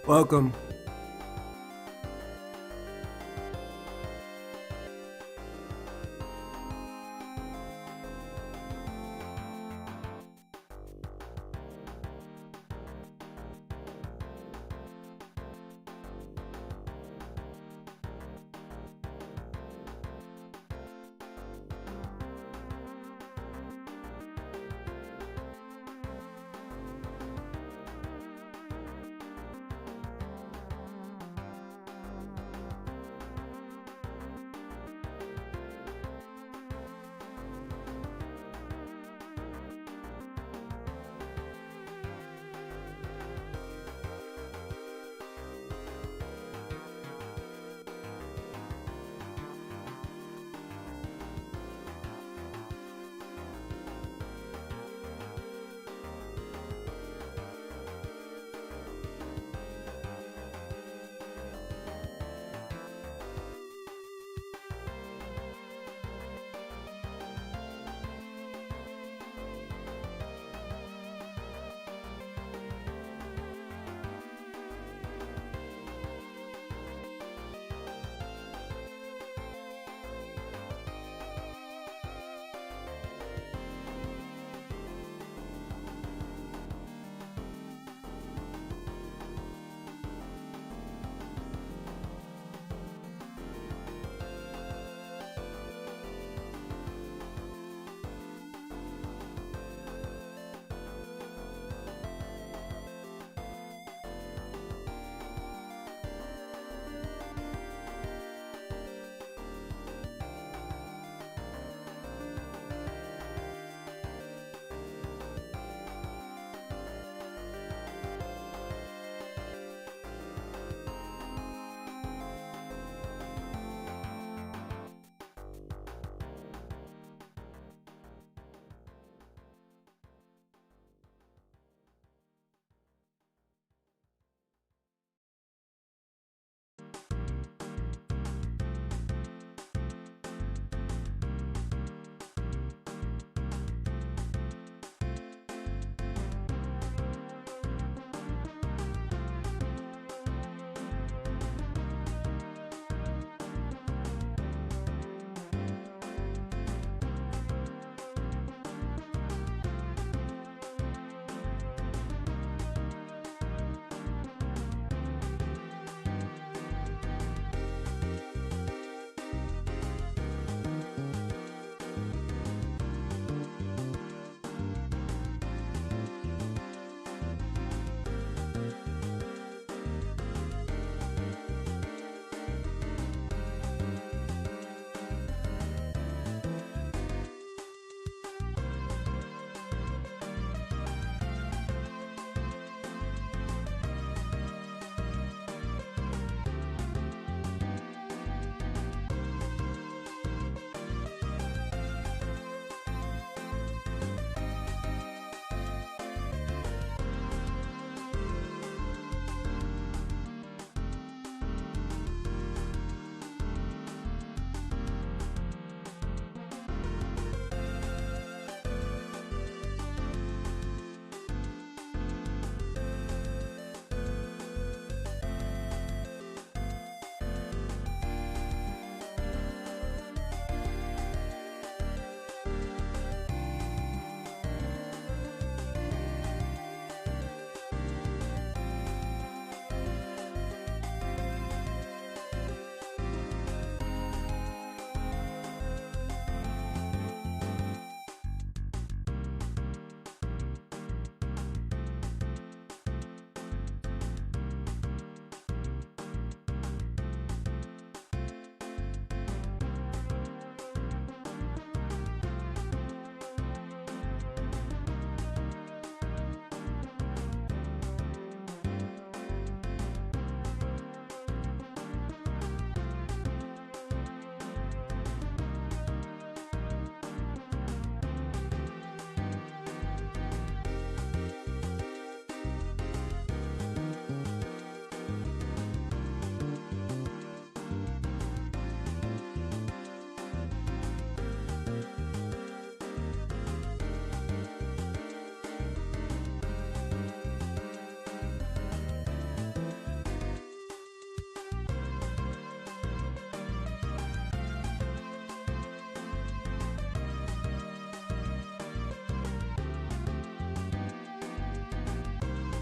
Welcome.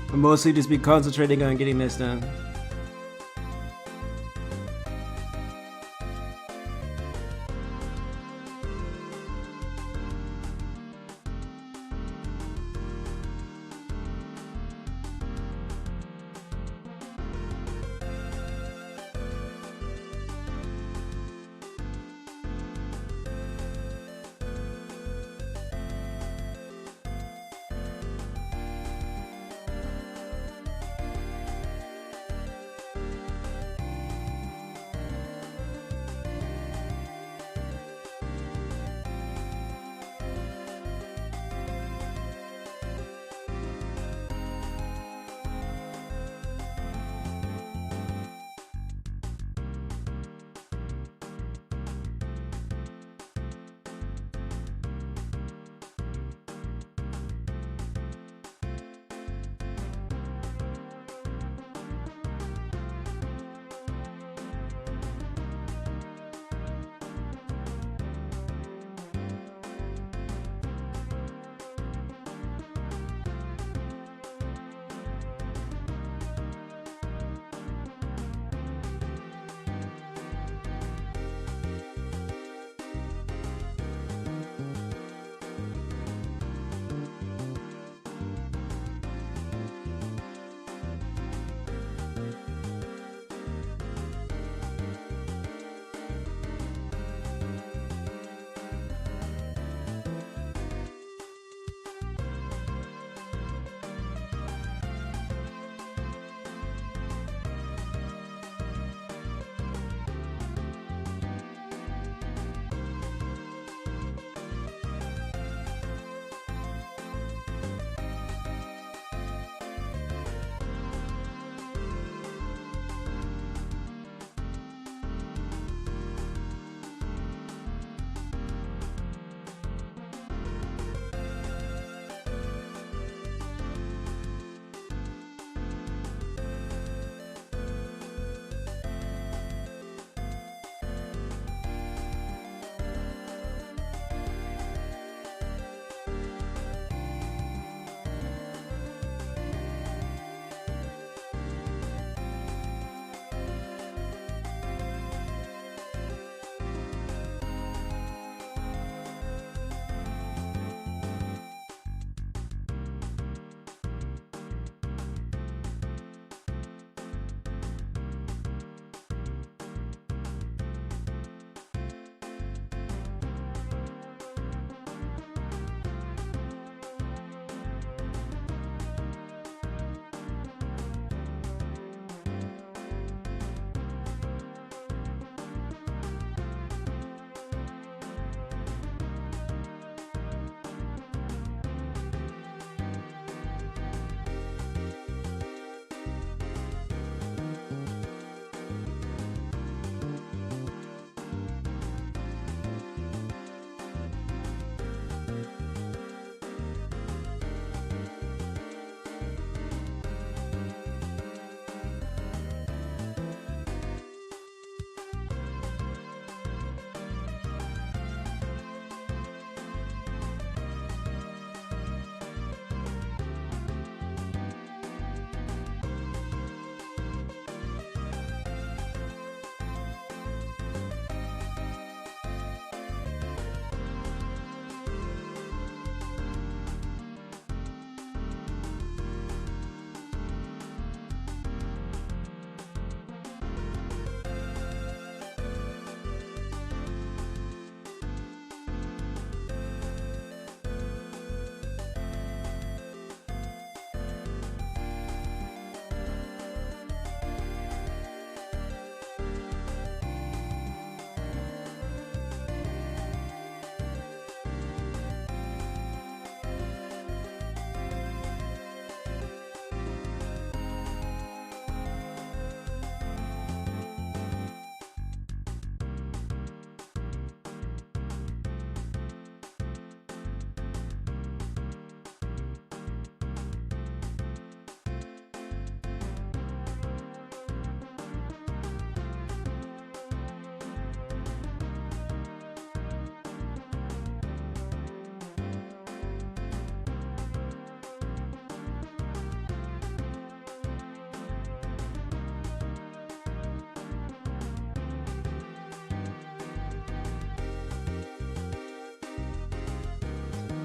I'll mostly just be concentrating on getting this done.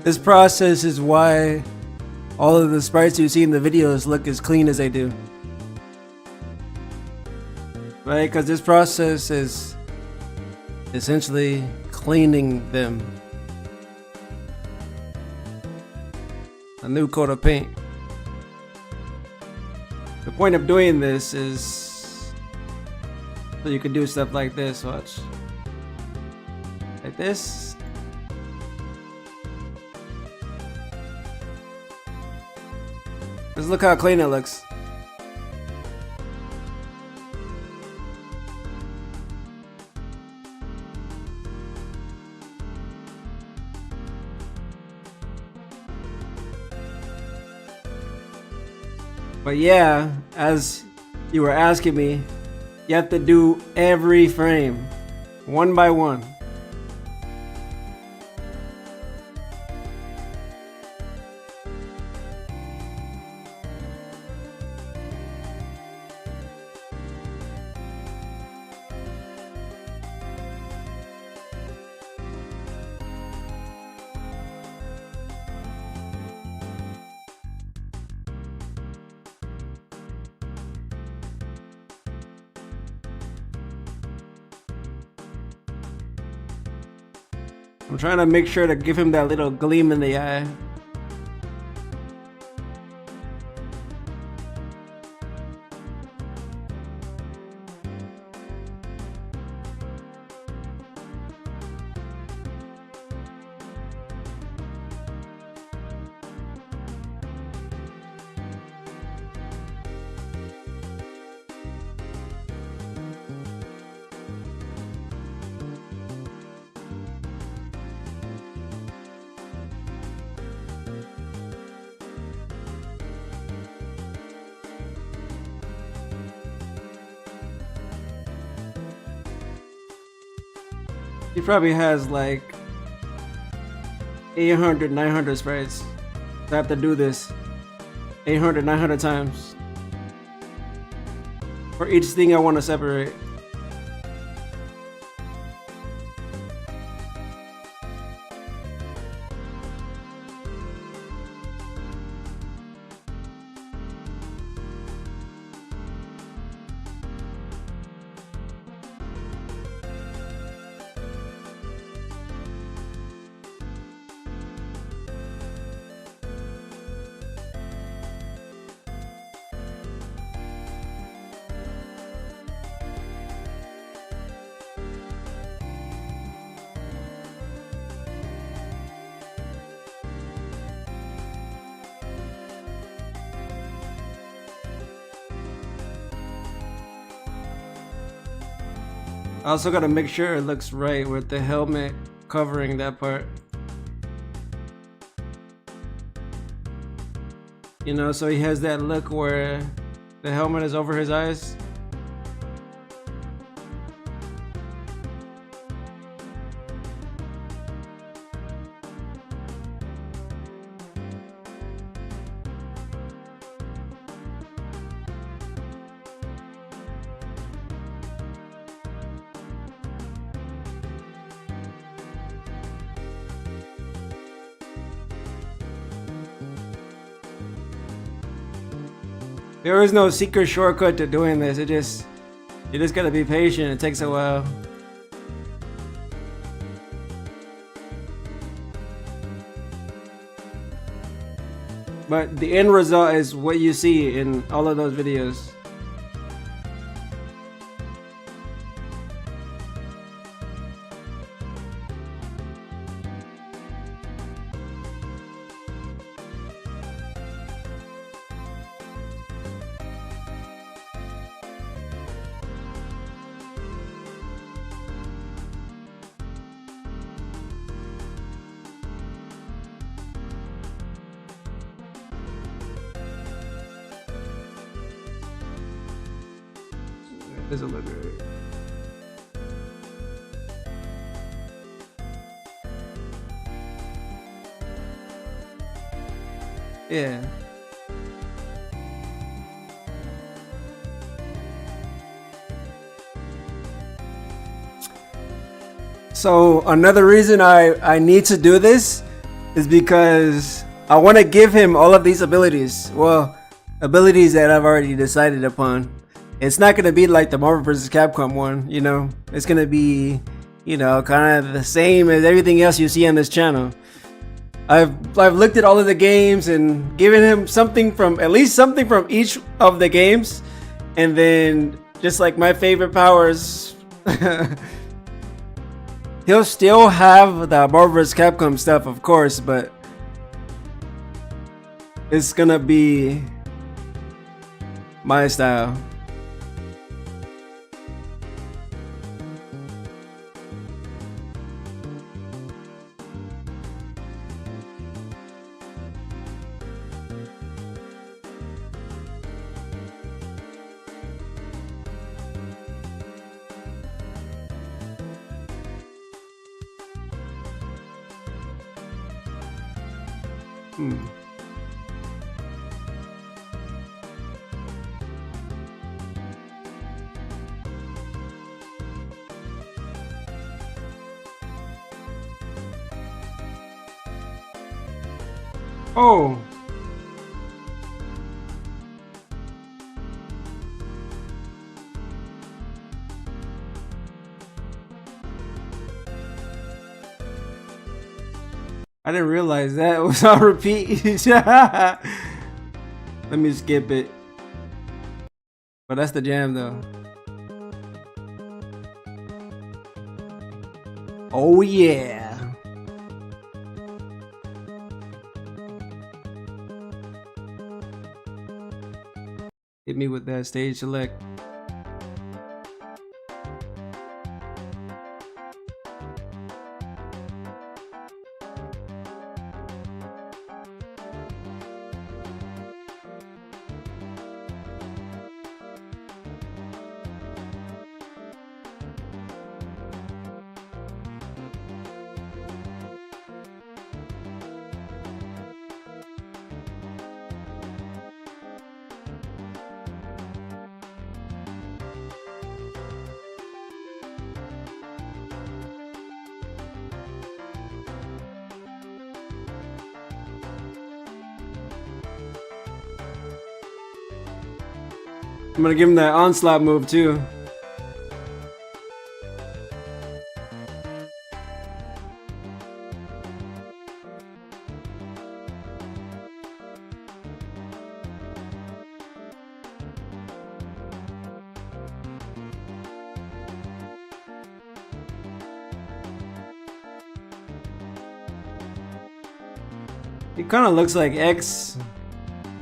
This process is why all of the sprites you see in the videos look as clean as they do. Right? Because this process is essentially cleaning them. A new coat of paint. The point of doing this is so you can do stuff like this, watch. Like this. Just look how clean it looks. But yeah, as you were asking me, you have to do every frame, one by one. I'm trying to make sure to give him that little gleam in the eye. He probably has like 800, 900 sprites. I have to do this 800, 900 times for each thing I want to separate. I also gotta make sure it looks right with the helmet covering that part. You know, so he has that look where the helmet is over his eyes. There is no secret shortcut to doing this. You just gotta be patient. It takes a while. But the end result is what you see in all of those videos. Doesn't look right. Yeah. So another reason I need to do this is because I want to give him all of these abilities. Well, abilities that I've already decided upon. It's not going to be like the Marvel vs. Capcom one, you know. It's going to be, you know, kind of the same as everything else you see on this channel. I've looked at all of the games and given him something from, at least something from each of the games. And then just like my favorite powers, he'll still have the Marvel vs. Capcom stuff, of course, but it's gonna be my style. Oh. I didn't realize that was on repeat. Let me skip it. But that's the jam though. Oh yeah. Hit me with that stage select. I'm gonna give him that onslaught move too. It kind of looks like X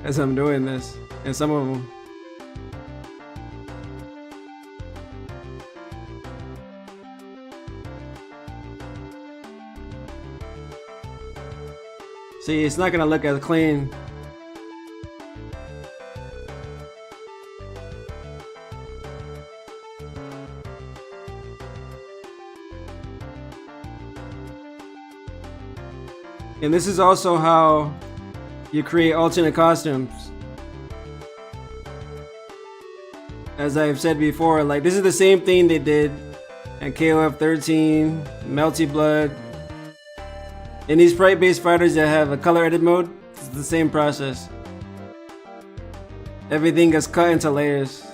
as I'm doing this, and some of them. See, it's not gonna look as clean. And this is also how you create alternate costumes. As I've said before, like this is the same thing they did in KOF 13, Melty Blood. In these sprite-based fighters that have a color edit mode, it's the same process. Everything gets cut into layers.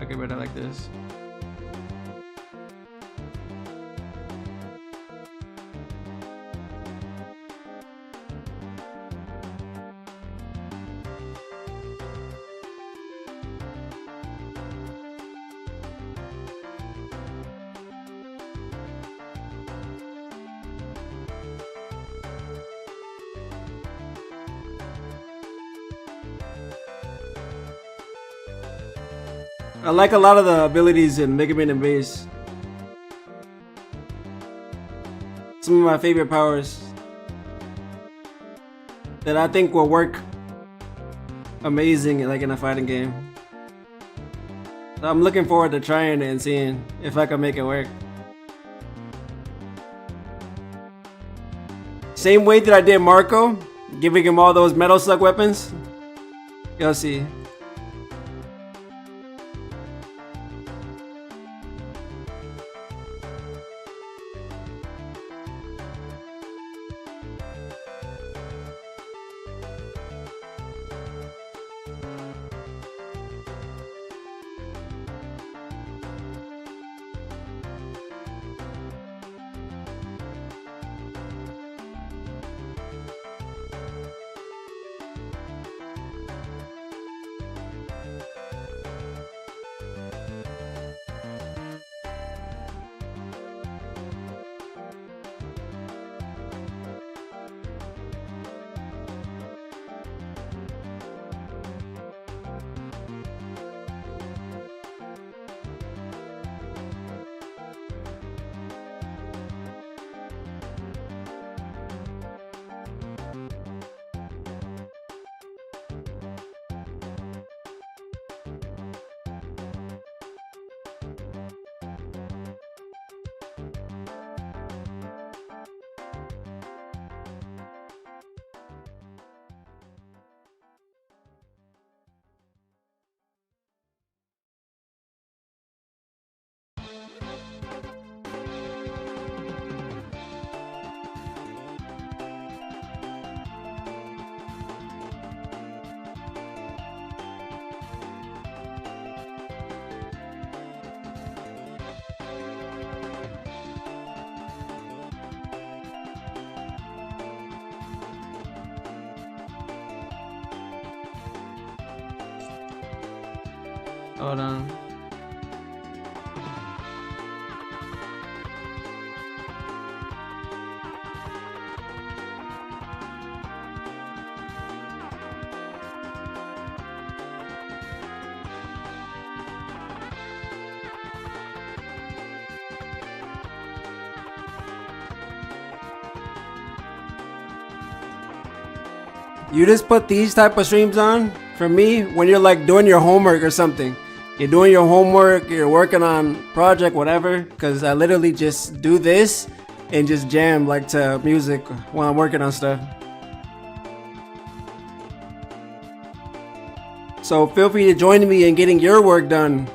Okay, but I like this. I like a lot of the abilities in MegaMan and Base. Some of my favorite powers that I think will work amazing like in a fighting game. So I'm looking forward to trying it and seeing if I can make it work. Same way that I did Marco, giving him all those metal slug weapons. You'll see. Hold on. You just put these type of streams on for me when you're like doing your homework or something. You're doing your homework, you're working on project, whatever, because I literally just do this and just jam like to music while I'm working on stuff. So feel free to join me in getting your work done.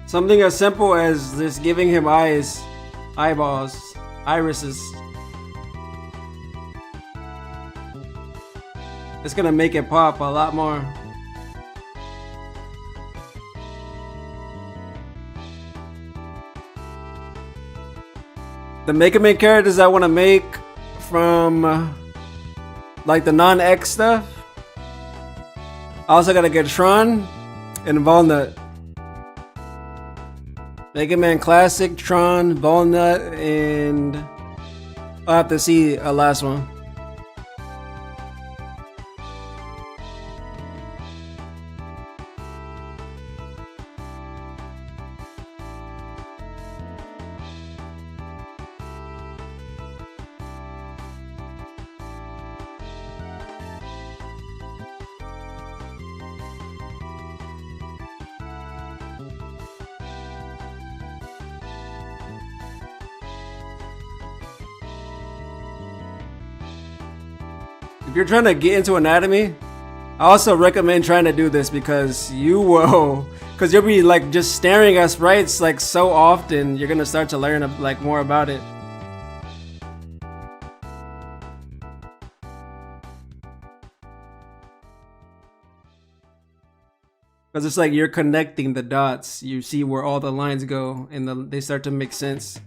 Something as simple as just giving him eyes, eyeballs, irises. It's gonna make it pop a lot more. The MegaMan characters I want to make from like the non-X stuff. I also gotta get Tron and Walnut. Mega Man Classic, Tron, Walnut, and I'll have to see a last one. If you're trying to get into anatomy, I also recommend trying to do this because you'll be like just staring at sprites like so often, you're gonna start to learn like more about it. Because it's like you're connecting the dots, you see where all the lines go and they start to make sense.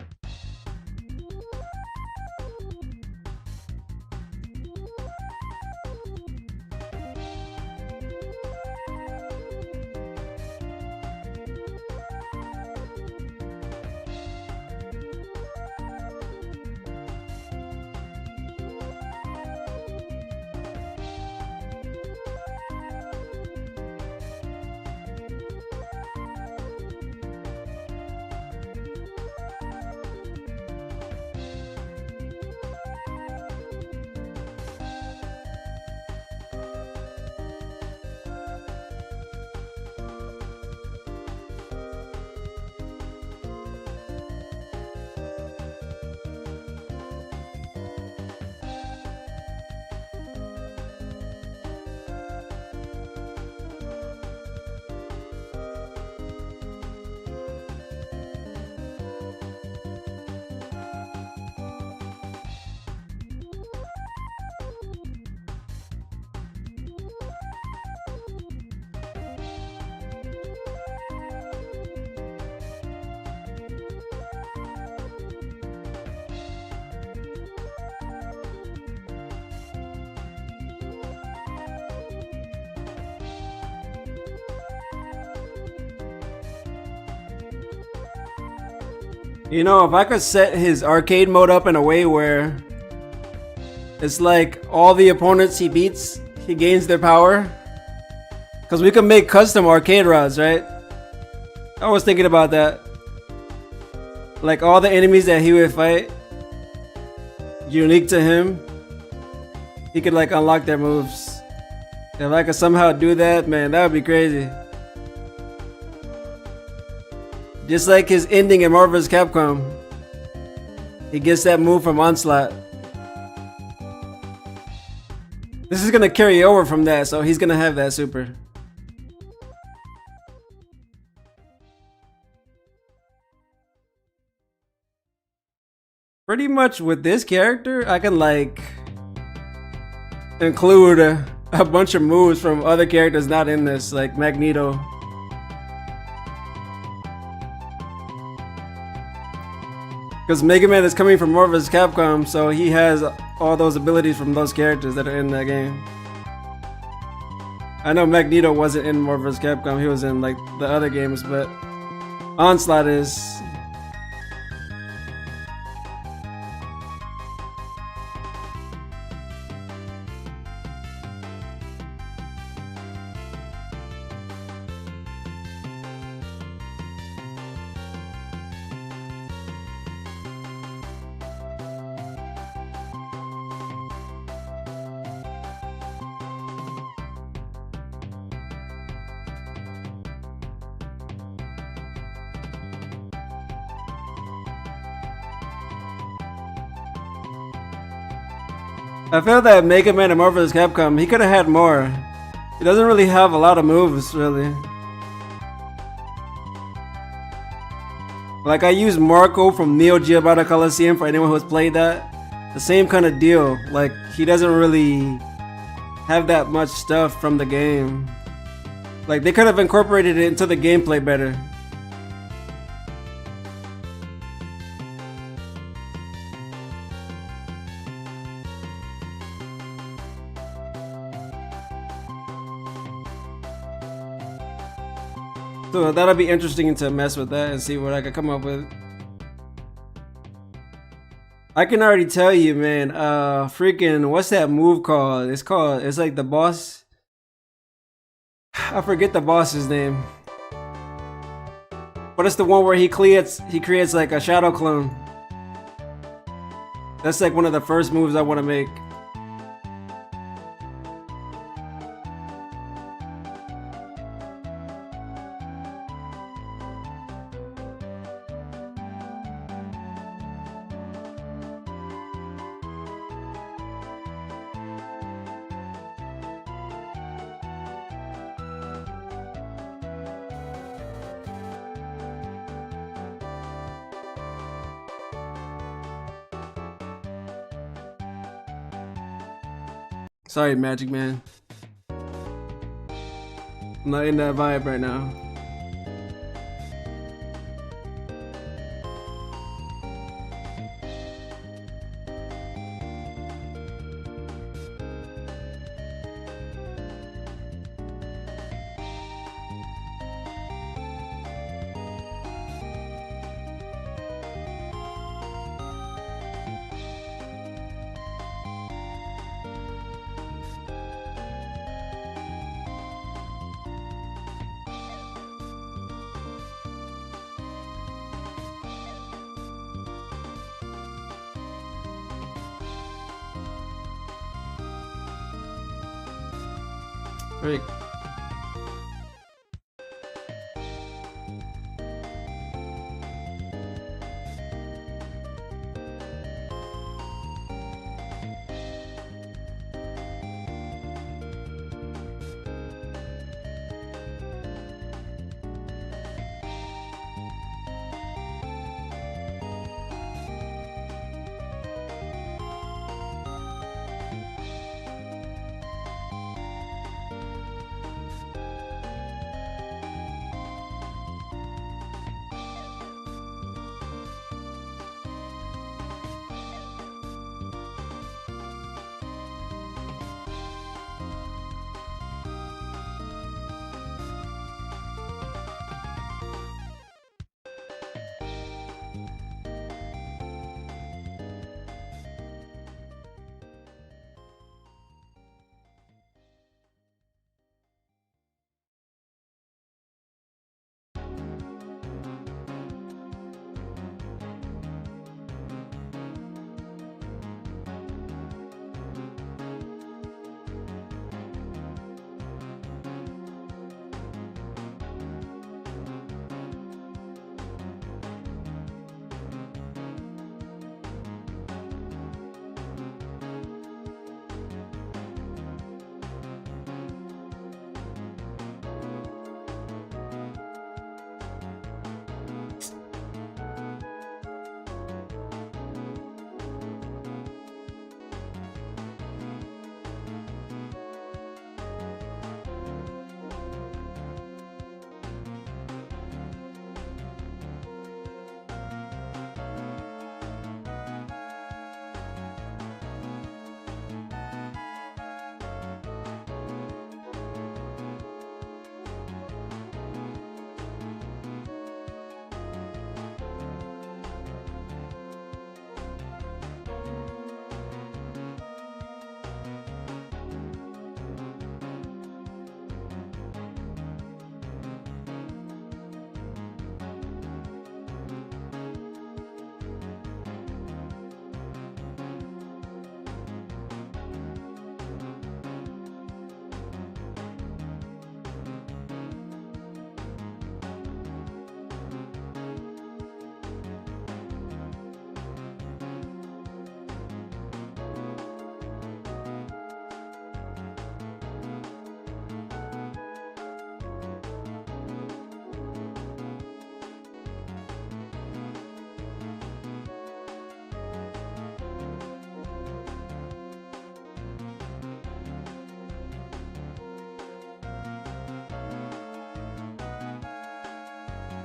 You know, if I could set his arcade mode up in a way where it's like all the opponents he beats, he gains their power. Because we can make custom arcade rods, right? I was thinking about that. Like all the enemies that he would fight, unique to him, he could like unlock their moves. If I could somehow do that, man, that would be crazy. Just like his ending in Marvel vs. Capcom. He gets that move from Onslaught. This is gonna carry over from that, so he's gonna have that super. Pretty much with this character, I can like include a bunch of moves from other characters not in this, like Magneto. Because Mega Man is coming from Marvel vs. Capcom, so he has all those abilities from those characters that are in that game. I know Magneto wasn't in Marvel vs. Capcom, he was in like the other games, but Onslaught is. I feel that Mega Man and Marvel vs. Capcom, he could have had more. He doesn't really have a lot of moves, really. Like I use Marco from Neo Geo Battle Coliseum for anyone who has played that. The same kind of deal. Like he doesn't really have that much stuff from the game. Like they could have incorporated it into the gameplay better. So that'll be interesting to mess with that and see what I can come up with. I can already tell you, man. Freaking, what's that move called? It's like the boss. I forget the boss's name. But it's the one where he creates like a shadow clone. That's like one of the first moves I want to make. Sorry, Magic Man. I'm not in that vibe right now. Right.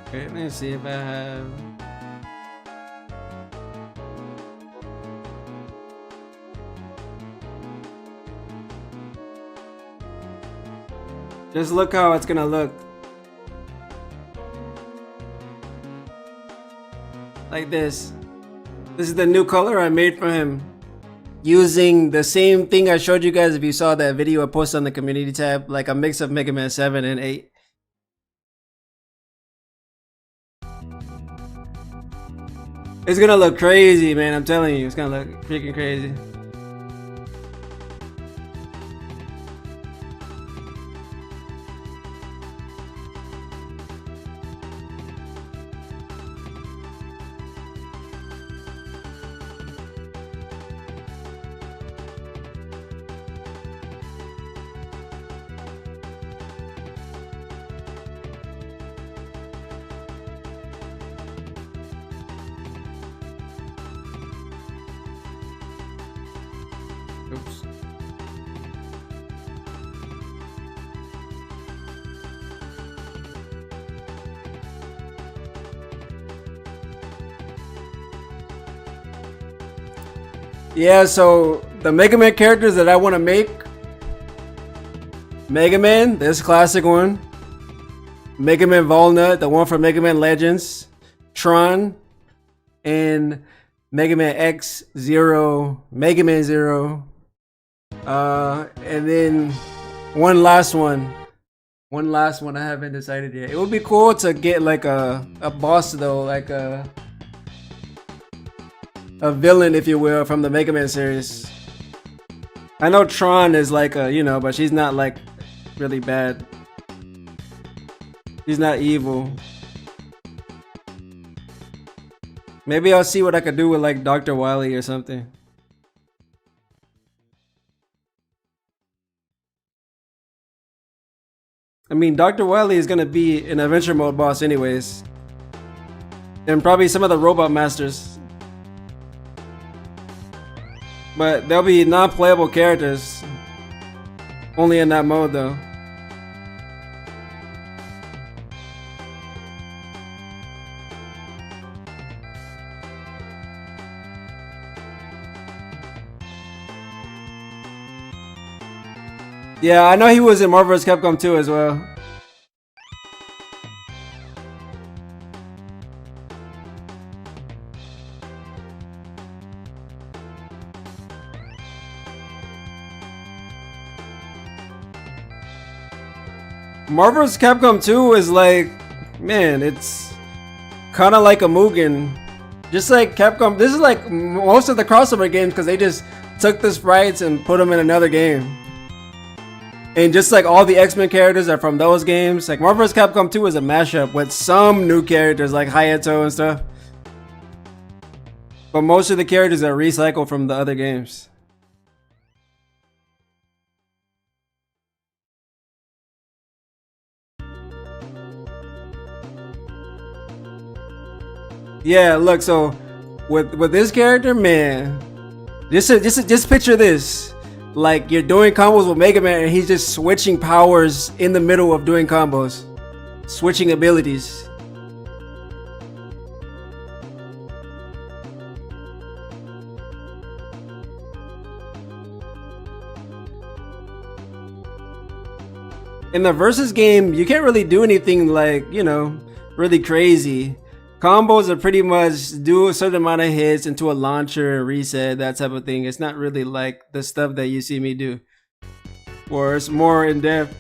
Okay, let me see if I have. Just look how it's gonna look. like this. This is the new color I made for him, using the same thing I showed you guys if you saw that video I posted on the community tab, like a mix of Mega Man 7 and 8. It's gonna look crazy, man, I'm telling you, it's gonna look freaking crazy. Oops. Yeah, so the Mega Man characters that I want to make: Mega Man, this classic one; Mega Man Walnut, the one from Mega Man Legends; Tron; and Mega Man X, Zero, Mega Man Zero. And then one last one I haven't decided yet. It would be cool to get like a boss though, like a villain, if you will, from the Mega Man series. I know Tron is like a, you know, but she's not like really bad. She's not evil. Maybe I'll see what I could do with like Dr. Wily or something. I mean, Dr. Wily is gonna be an adventure mode boss anyways. And probably some of the robot masters. But there'll be non-playable characters. Only in that mode though. Yeah, I know he was in Marvel vs. Capcom 2 as well. Marvel vs. Capcom 2 is like, man, it's kind of like a Mugen. Just like Capcom, this is like most of the crossover games because they just took the sprites and put them in another game. And just like all the X-Men characters are from those games, like Marvel vs. Capcom 2 is a mashup with some new characters like Hayato and stuff. But most of the characters are recycled from the other games. Yeah, look, so with this character, man, just picture this. Like, you're doing combos with Mega Man and he's just switching powers in the middle of doing combos. Switching abilities. In the versus game, you can't really do anything like, you know, really crazy. Combos are pretty much do a certain amount of hits into a launcher, reset, that type of thing. It's not really like the stuff that you see me do. Or it's more in depth.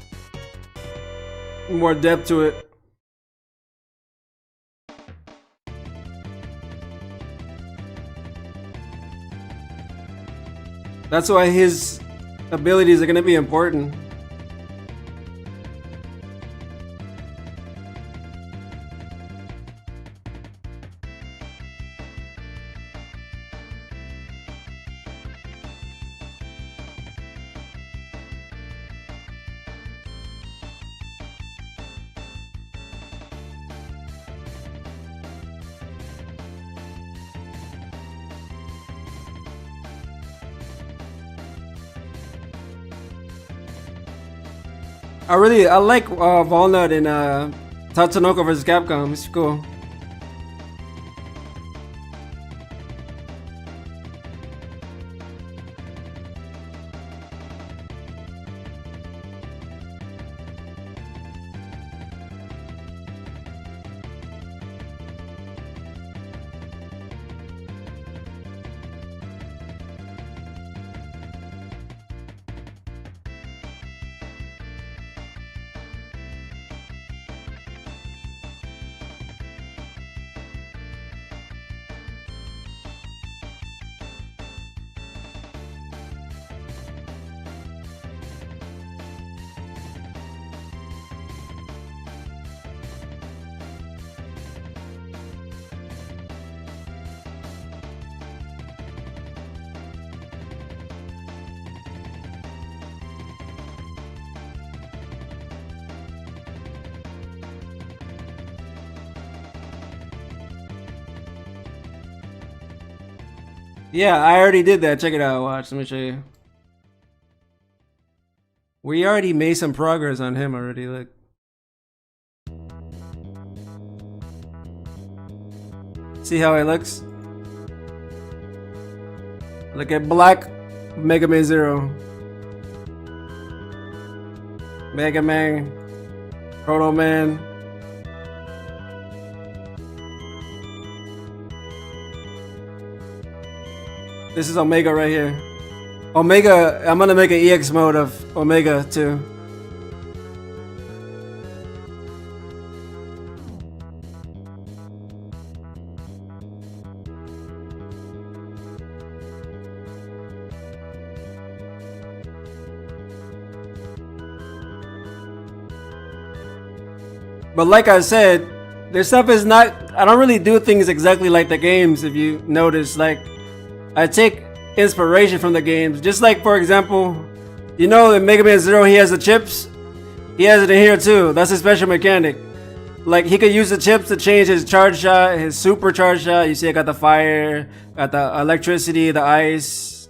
More depth to it. That's why his abilities are going to be important. I like Walnut in Tatsunoko vs. Capcom. It's cool. Yeah, I already did that. Check it out. Watch. Let me show you. We already made some progress on him already. Look. See how it looks? Look at Black MegaMan Zero. MegaMan. Proto Man. This is Omega right here. Omega, I'm gonna make an EX mode of Omega too. But like I said, this stuff is not, I don't really do things exactly like the games, if you notice. Like, I take inspiration from the games. Just like, for example, you know in Mega Man Zero he has the chips? He has it in here too. That's his special mechanic. Like, he could use the chips to change his charge shot, his super charge shot. You see I got the fire, got the electricity, the ice.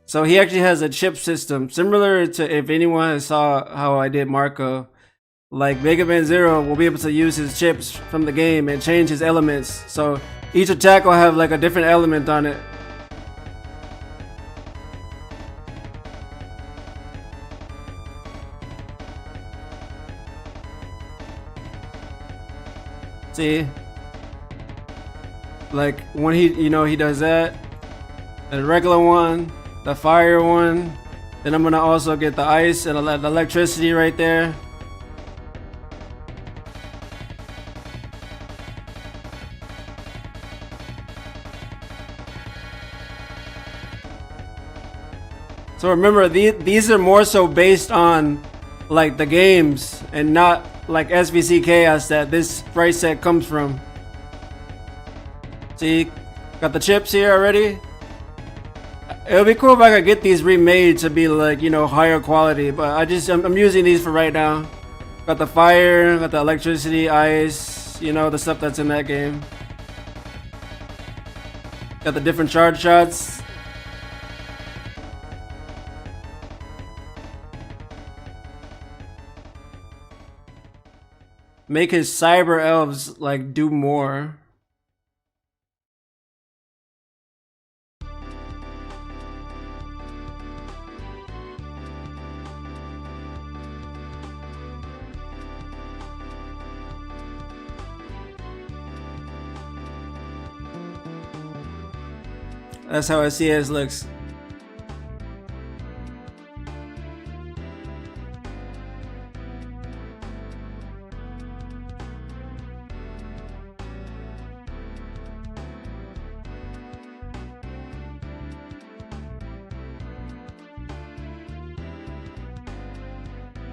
So he actually has a chip system. Similar to, if anyone saw how I did Marco, like Mega Man Zero will be able to use his chips from the game and change his elements. So each attack will have like a different element on it. See? Like when he, you know, he does that. The regular one, the fire one. Then I'm gonna also get the ice and the electricity right there. So remember, these are more so based on like the games and not like SVC Chaos that this Sprite set comes from. See, got the chips here already. It would be cool if I could get these remade to be like, you know, higher quality, but I'm using these for right now. Got the fire, got the electricity, ice, you know, the stuff that's in that game. Got the different charge shots. Make his cyber elves like do more. That's how SCS looks.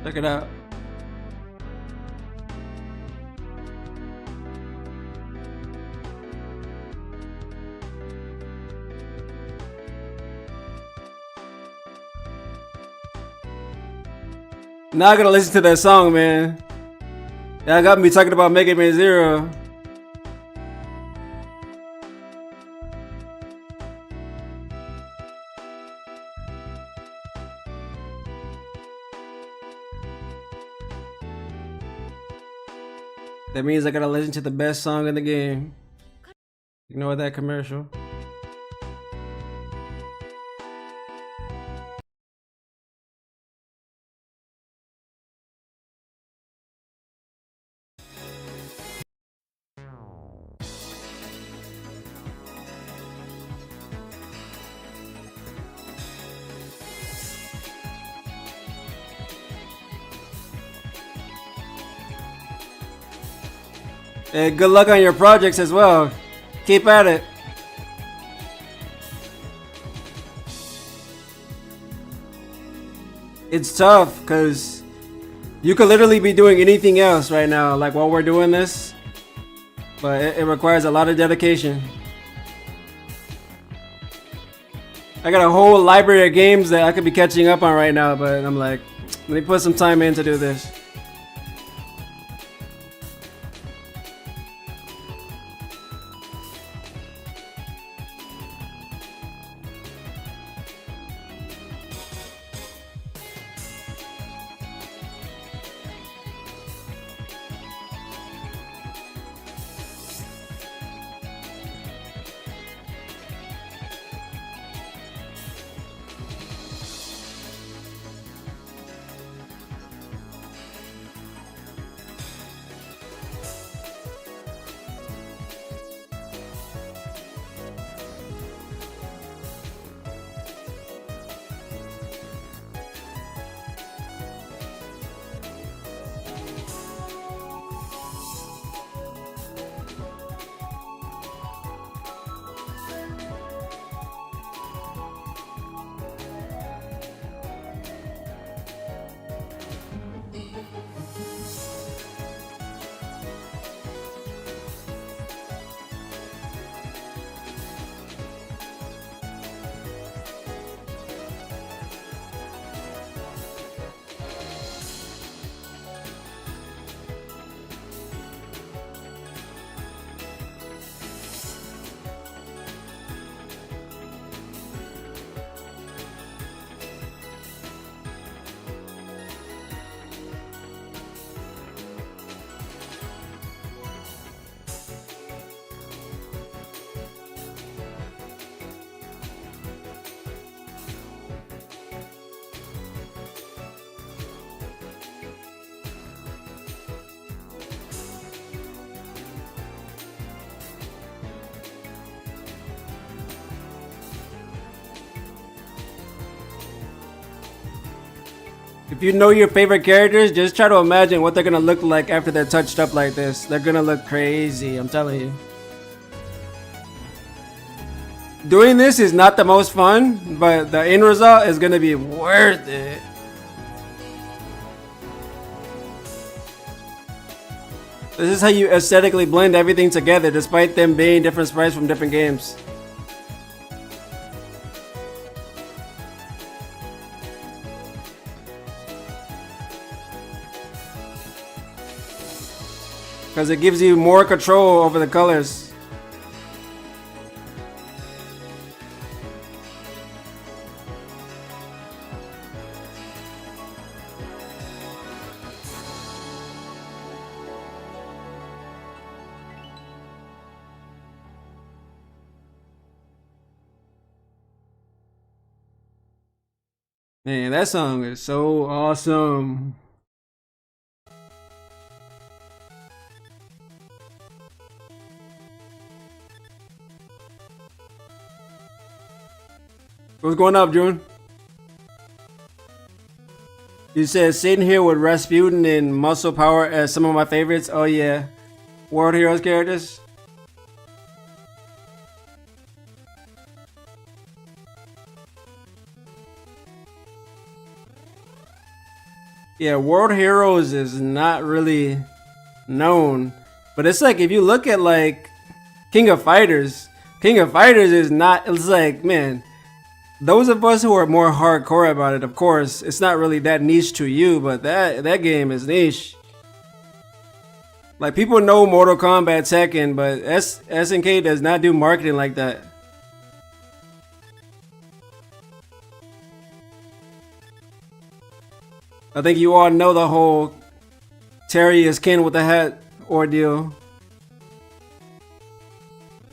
Check it out. Now I gotta listen to that song, man. That got me talking about Mega Man Zero. That means I gotta listen to the best song in the game. Ignore that commercial. Hey, good luck on your projects as well. Keep at it. It's tough because you could literally be doing anything else right now, like while we're doing this, but it requires a lot of dedication. I got a whole library of games that I could be catching up on right now, but I'm like, let me put some time in to do this. If you know your favorite characters, just try to imagine what they're gonna look like after they're touched up like this. They're gonna look crazy, I'm telling you. Doing this is not the most fun, but the end result is gonna be worth it. This is how you aesthetically blend everything together, despite them being different sprites from different games. Because it gives you more control over the colors. Man, that song is so awesome. What's going up, June? You said sitting here with Rasputin and Muscle Power as some of my favorites. Oh yeah, World Heroes characters. Yeah, World Heroes is not really known, but it's like if you look at like King of Fighters is not. It's like, man, those of us who are more hardcore about it, of course, it's not really that niche to you, but that game is niche. Like, people know Mortal Kombat Tekken, but SNK does not do marketing like that. I think you all know the whole Terry is kin with the hat ordeal.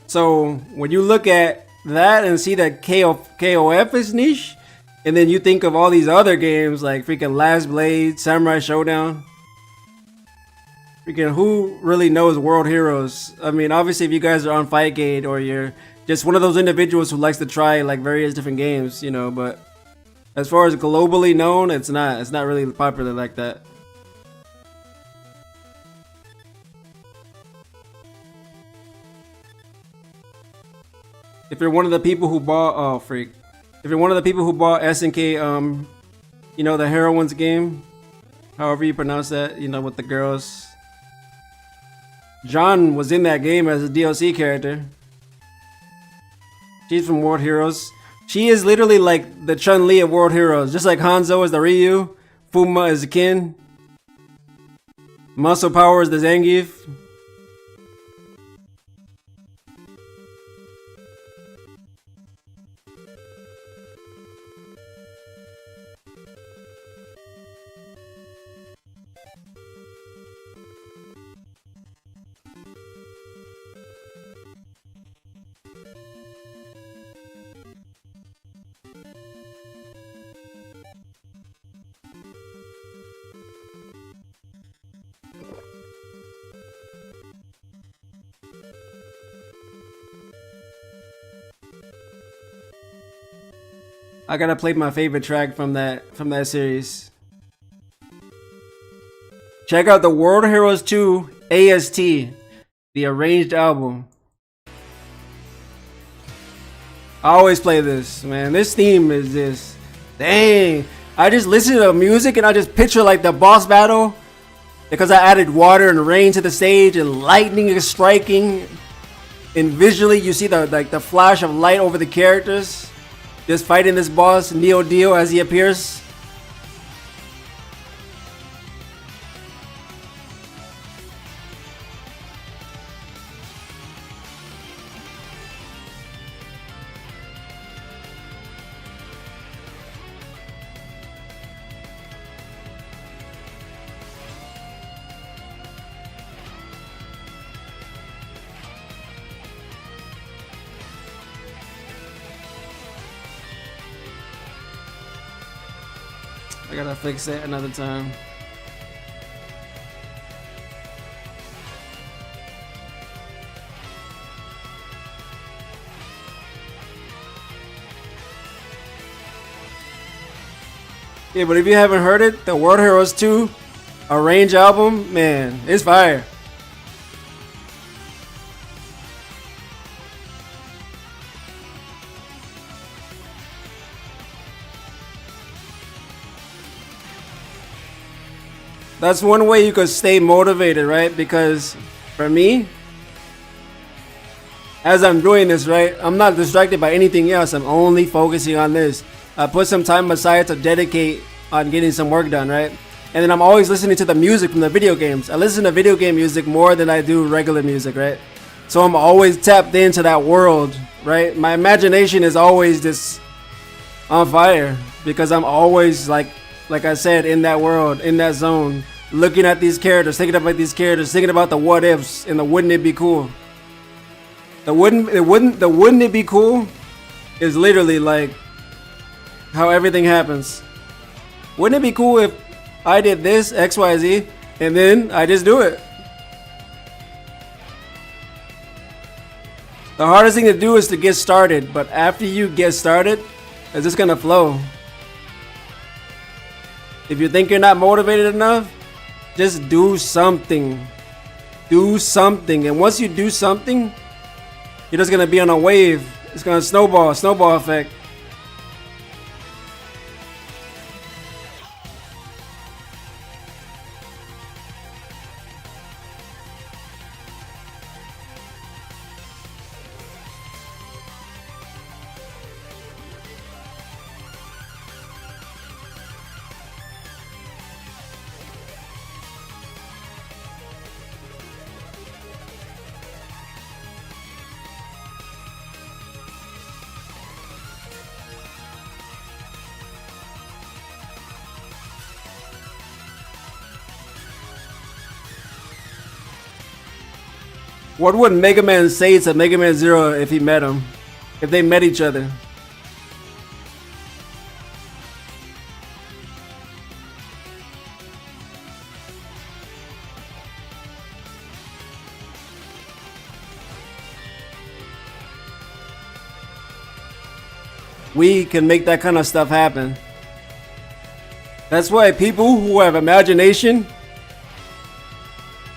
So when you look at that and see that KOF is niche, and then you think of all these other games like freaking Last Blade, Samurai Showdown. Freaking who really knows World Heroes? I mean, obviously if you guys are on Fightgate or you're just one of those individuals who likes to try like various different games, you know, but as far as globally known, it's not really popular like that. If you're one of the people who bought if you're one of the people who bought SNK you know, the Heroines game, however you pronounce that, you know, with the girls. John was in that game as a DLC character. She's from World Heroes. She is literally like the Chun-Li of World Heroes. Just like Hanzo is the Ryu, Fuma is the Kin, Muscle Power is the Zangief. I gotta play my favorite track from that series. Check out the World Heroes 2 AST, the arranged album. I always play this, man. This theme is just, dang. I just listen to the music and I just picture like the boss battle, because I added water and rain to the stage and lightning is striking, and visually you see the flash of light over the characters. Just fighting this boss, Neo Dio, as he appears. I gotta fix it another time. Yeah, but if you haven't heard it, the World Heroes 2 Arrange album, man, it's fire. That's one way you could stay motivated, right? Because for me, as I'm doing this, right, I'm not distracted by anything else. I'm only focusing on this. I put some time aside to dedicate on getting some work done, right? And then I'm always listening to the music from the video games. I listen to video game music more than I do regular music, right? So I'm always tapped into that world, right? My imagination is always just on fire because I'm always like I said, in that world, in that zone, looking at these characters, thinking about these characters, thinking about the what ifs and the wouldn't it be cool. The wouldn't it be cool is literally like how everything happens. Wouldn't it be cool if I did this XYZ and then I just do it? The hardest thing to do is to get started, but after you get started, it's just gonna flow. If you think you're not motivated enough, just do something. Do something. And once you do something, you're just gonna be on a wave. It's gonna snowball effect. What would MegaMan say to MegaMan Zero if he met him? If they met each other? We can make that kind of stuff happen. That's why people who have imagination,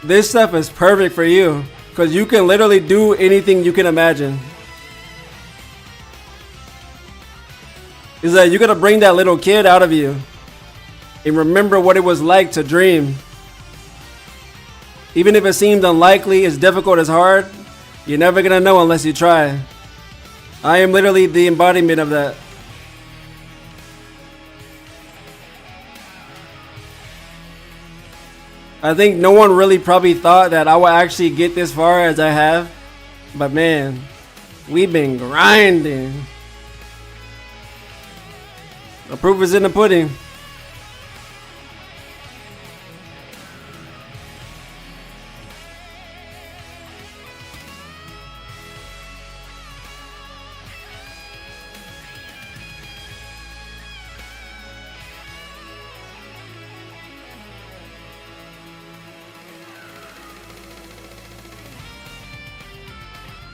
this stuff is perfect for you. Because you can literally do anything you can imagine. It's like you gotta bring that little kid out of you and remember what it was like to dream. Even if it seems unlikely, as difficult, as hard, you're never gonna know unless you try. I am literally the embodiment of that. I think no one really probably thought that I would actually get this far as I have. But man, we've been grinding. The proof is in the pudding.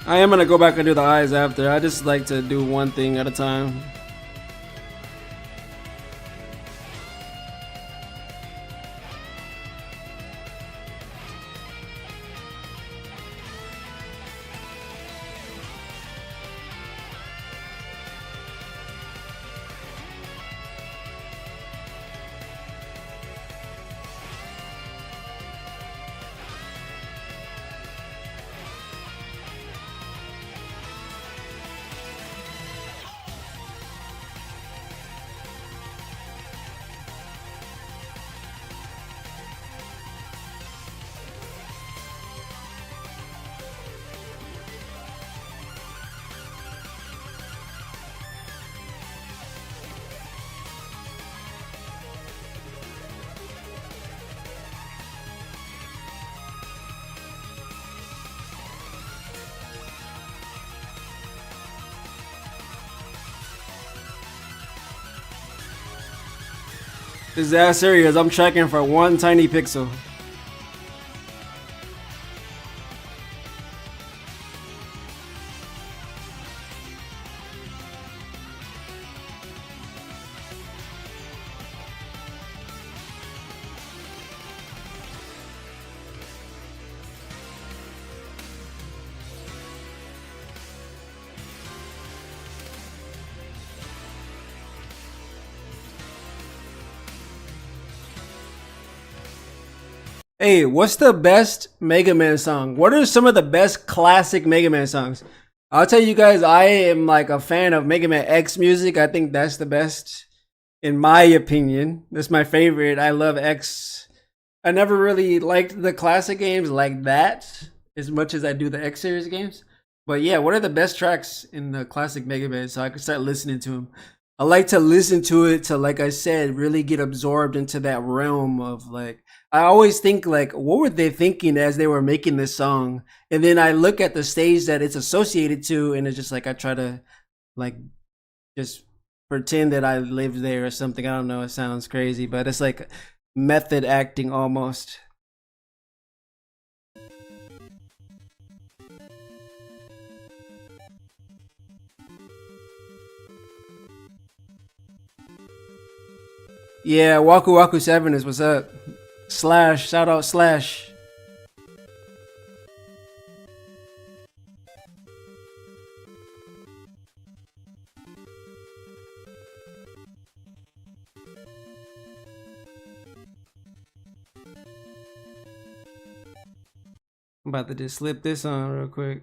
I am gonna go back and do the eyes after. I just like to do one thing at a time. Is that serious? I'm checking for one tiny pixel. Hey, what's the best Mega Man song? What are some of the best classic Mega Man songs? I'll tell you guys, I am like a fan of Mega Man X music. I think that's the best, in my opinion. That's my favorite. I love X. I never really liked the classic games like that as much as I do the X series games. But yeah, what are the best tracks in the classic Mega Man so I can start listening to them? I like to listen to it to, like I said, really get absorbed into that realm of like, I always think like, what were they thinking as they were making this song? And then I look at the stage that it's associated to, and it's just like I try to like just pretend that I lived there or something. I don't know. It sounds crazy, but it's like method acting almost. Yeah, Waku Waku 7 is what's up. Slash, shout out Slash. I'm about to just slip this on real quick.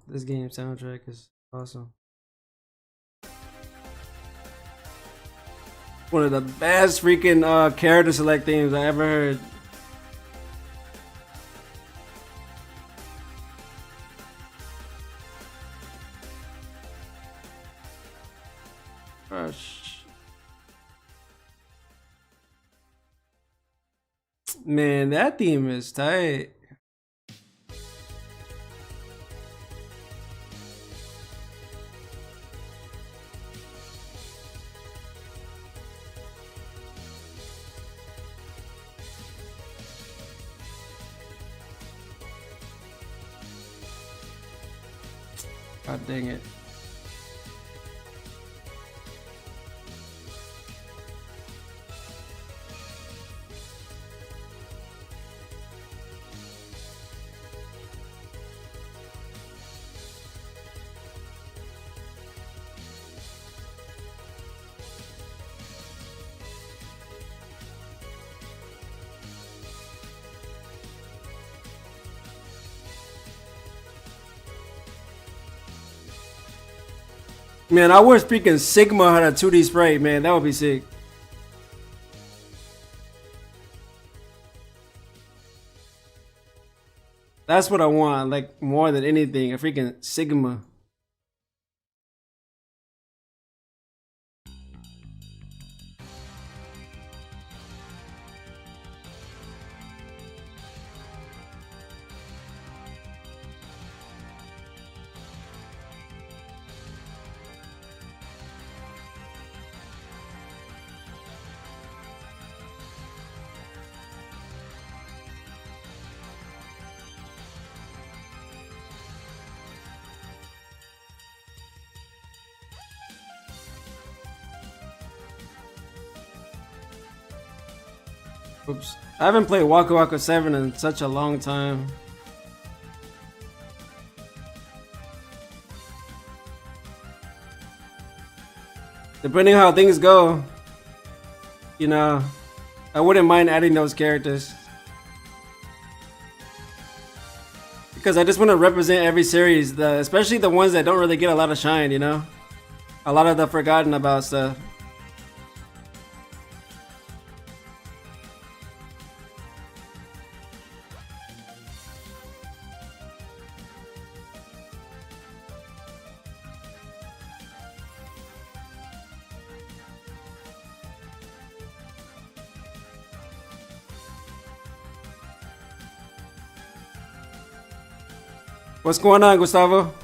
This game soundtrack is awesome. One of the best freaking character select themes I ever heard. Gosh. Man, that theme is tight. God dang it. Man, I wish freaking Sigma had a 2D sprite, man. That would be sick. That's what I want, like more than anything. A freaking Sigma. Oops. I haven't played Waku Waku 7 in such a long time. Depending on how things go, you know, I wouldn't mind adding those characters. Because I just want to represent every series, especially the ones that don't really get a lot of shine, you know? A lot of the forgotten about stuff. What's going on, Gustavo?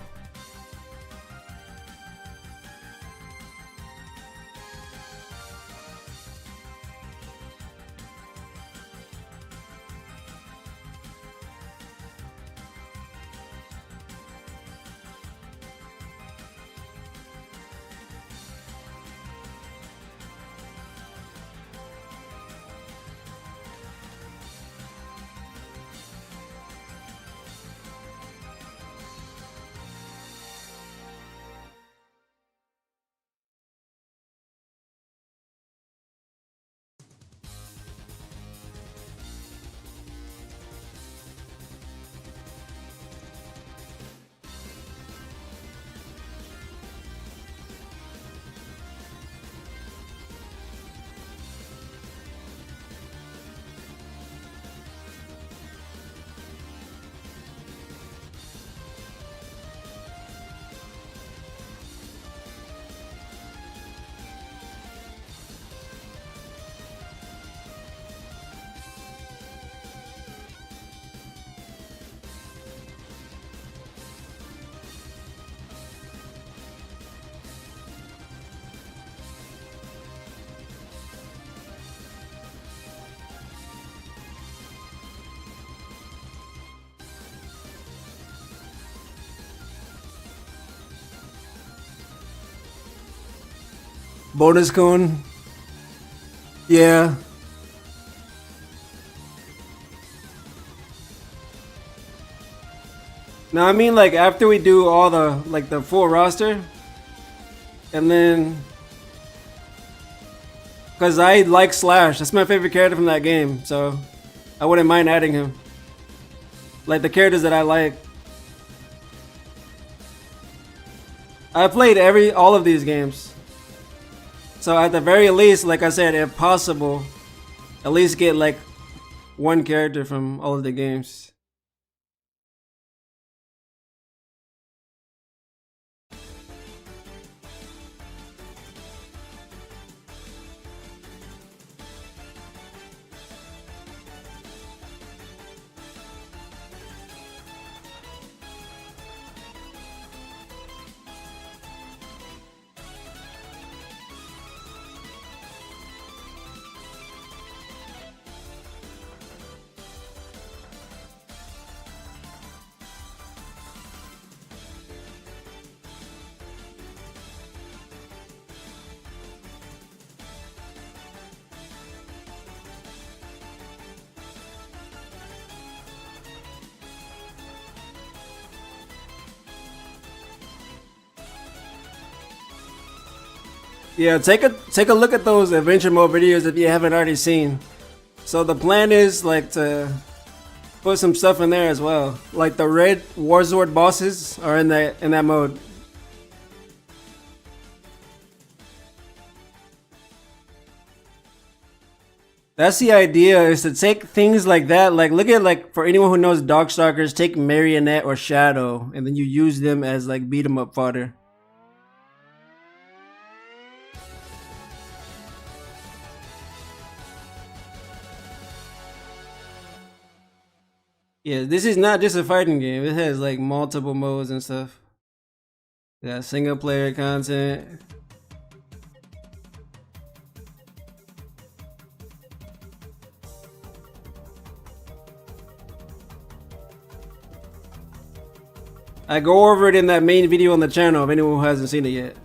Bonus cone. Yeah. No, I mean like after we do all the full roster, and then because I like Slash, that's my favorite character from that game, so I wouldn't mind adding him. Like the characters that I like. I played all of these games. So at the very least, like I said, if possible, at least get like one character from all of the games. Yeah, take a look at those adventure mode videos if you haven't already seen. So the plan is like to put some stuff in there as well. Like the red Warzord bosses are in that mode. That's the idea, is to take things like that. Like look at, like, for anyone who knows Darkstalkers, take Marionette or Shadow, and then you use them as like beat 'em up fodder. Yeah, this is not just a fighting game. It has like multiple modes and stuff. Yeah, single player content. I go over it in that main video on the channel if anyone who hasn't seen it yet.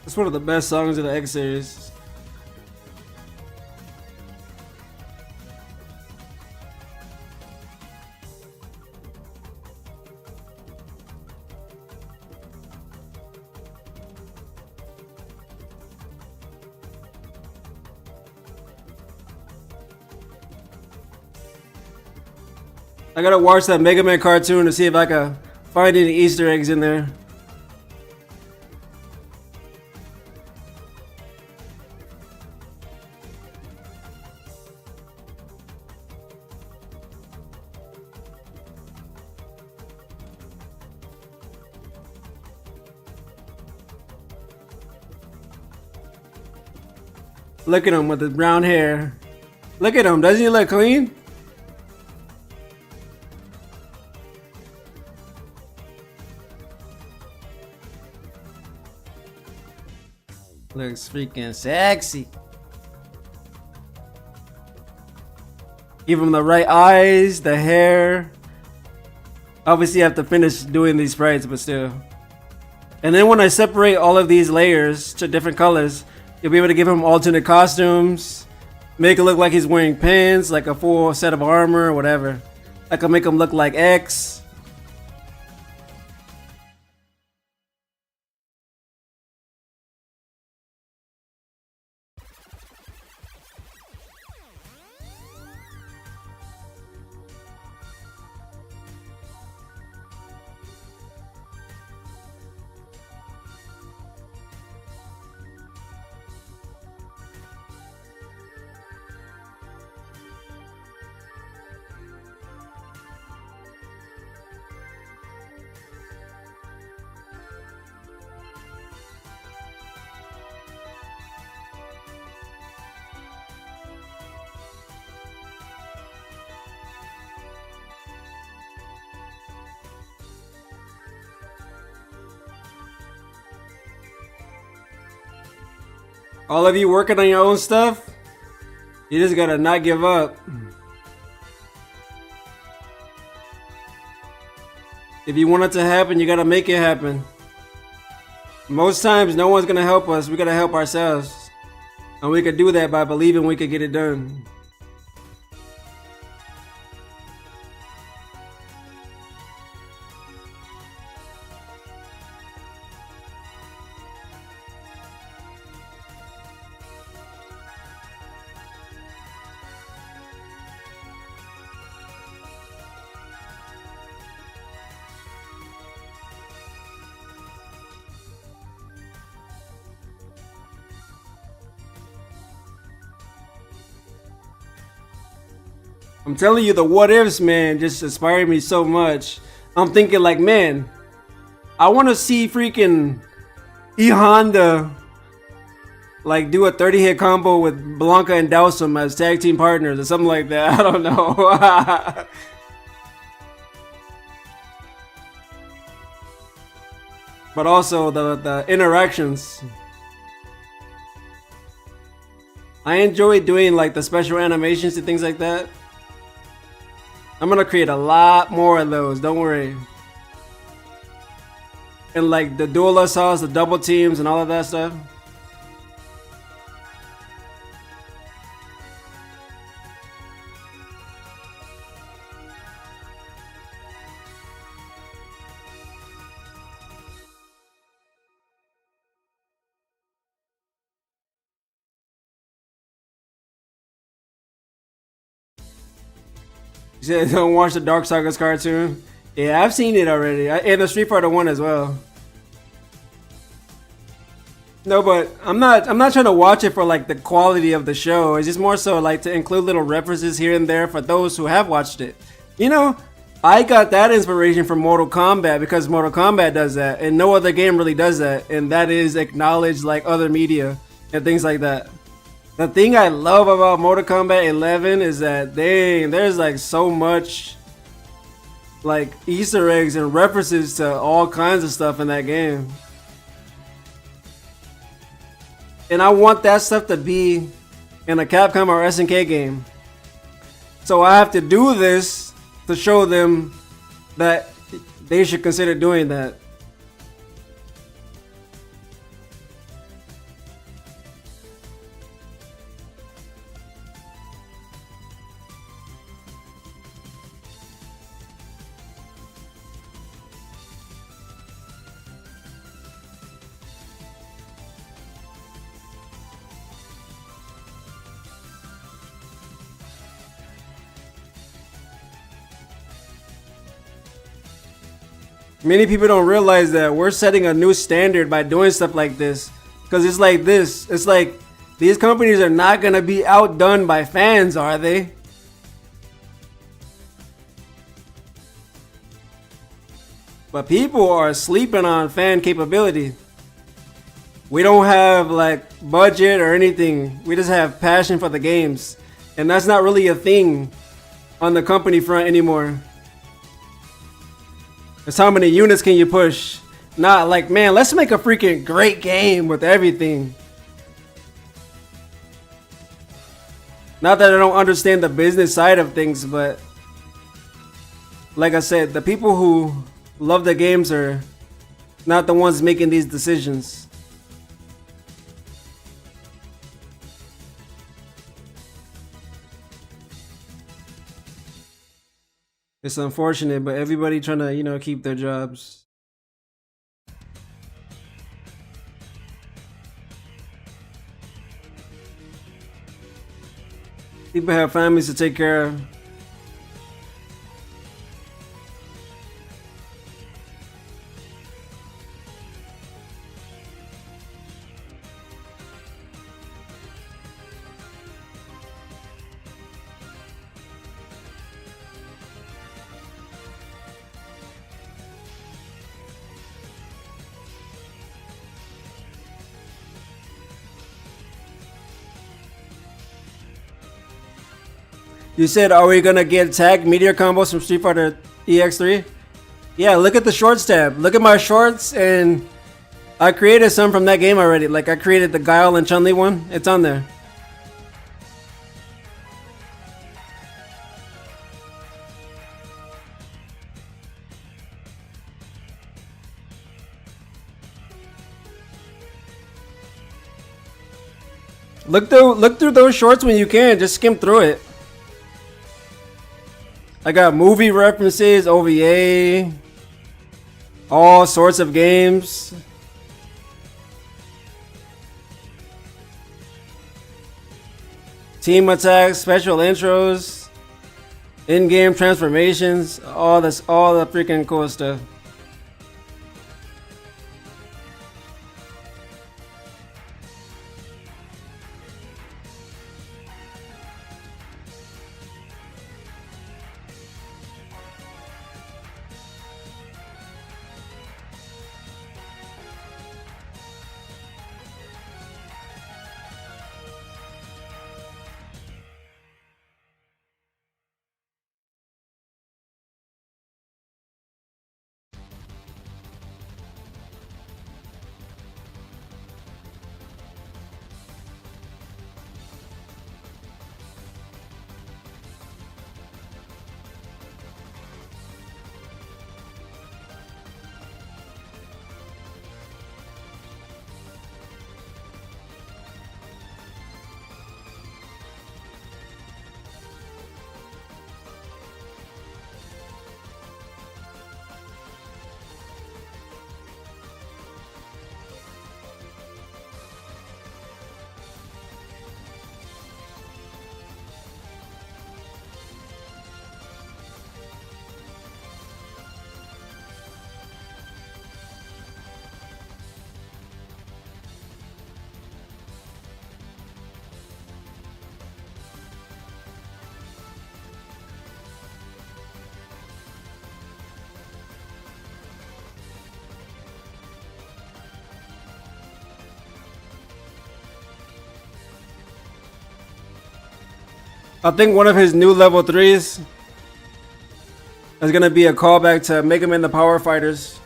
It's one of the best songs of the X series. I gotta watch that MegaMan cartoon to see if I can find any Easter eggs in there. Look at him with his brown hair. Look at him, doesn't he look clean? Looks freaking sexy. Give him the right eyes, the hair. Obviously, you have to finish doing these sprites, but still. And then when I separate all of these layers to different colors, you'll be able to give him alternate costumes, make it look like he's wearing pants, like a full set of armor or whatever. I can make him look like X. All of you working on your own stuff, you just gotta not give up. If you want it to happen, you gotta make it happen. Most times, no one's gonna help us. We gotta help ourselves. And we could do that by believing we could get it done. I'm telling you, the what ifs, man, just inspired me so much. I'm thinking like, man, I want to see freaking E Honda like do a 30-hit combo with Blanca and Dowsum as tag team partners or something like that. I don't know. But also the interactions. I enjoy doing like the special animations and things like that. I'm gonna create a lot more of those, don't worry. And like the dual assaults, the double teams, and all of that stuff. You said don't watch the Dark Sagas cartoon. Yeah, I've seen it already, and the Street Fighter 1 as well. No, but I'm not trying to watch it for like the quality of the show. It's just more so like to include little references here and there for those who have watched it. You know, I got that inspiration from Mortal Kombat because Mortal Kombat does that, and no other game really does that, and that is acknowledge like other media and things like that. The thing I love about Mortal Kombat 11 is that there's like so much like Easter eggs and references to all kinds of stuff in that game. And I want that stuff to be in a Capcom or SNK game. So I have to do this to show them that they should consider doing that. Many people don't realize that we're setting a new standard by doing stuff like this. Because it's like this. It's like these companies are not going to be outdone by fans, are they? But people are sleeping on fan capability. We don't have like budget or anything. We just have passion for the games. And that's not really a thing on the company front anymore. It's how many units can you push? Not like, man, let's make a freaking great game with everything. Not that I don't understand the business side of things, but like I said, the people who love the games are not the ones making these decisions. It's unfortunate, but everybody trying to, keep their jobs. People have families to take care of. You said, are we gonna get tag meteor combos from Street Fighter EX3? Yeah, look at the shorts tab. Look at my shorts and I created some from that game already. Like I created the Guile and Chun-Li one. It's on there. Look through those shorts when you can. Just skim through it. I got movie references, OVA, all sorts of games. Team attacks, special intros, in-game transformations, all the freaking cool stuff. I think one of his new level 3s is gonna be a callback to MegaMan the Power Fighters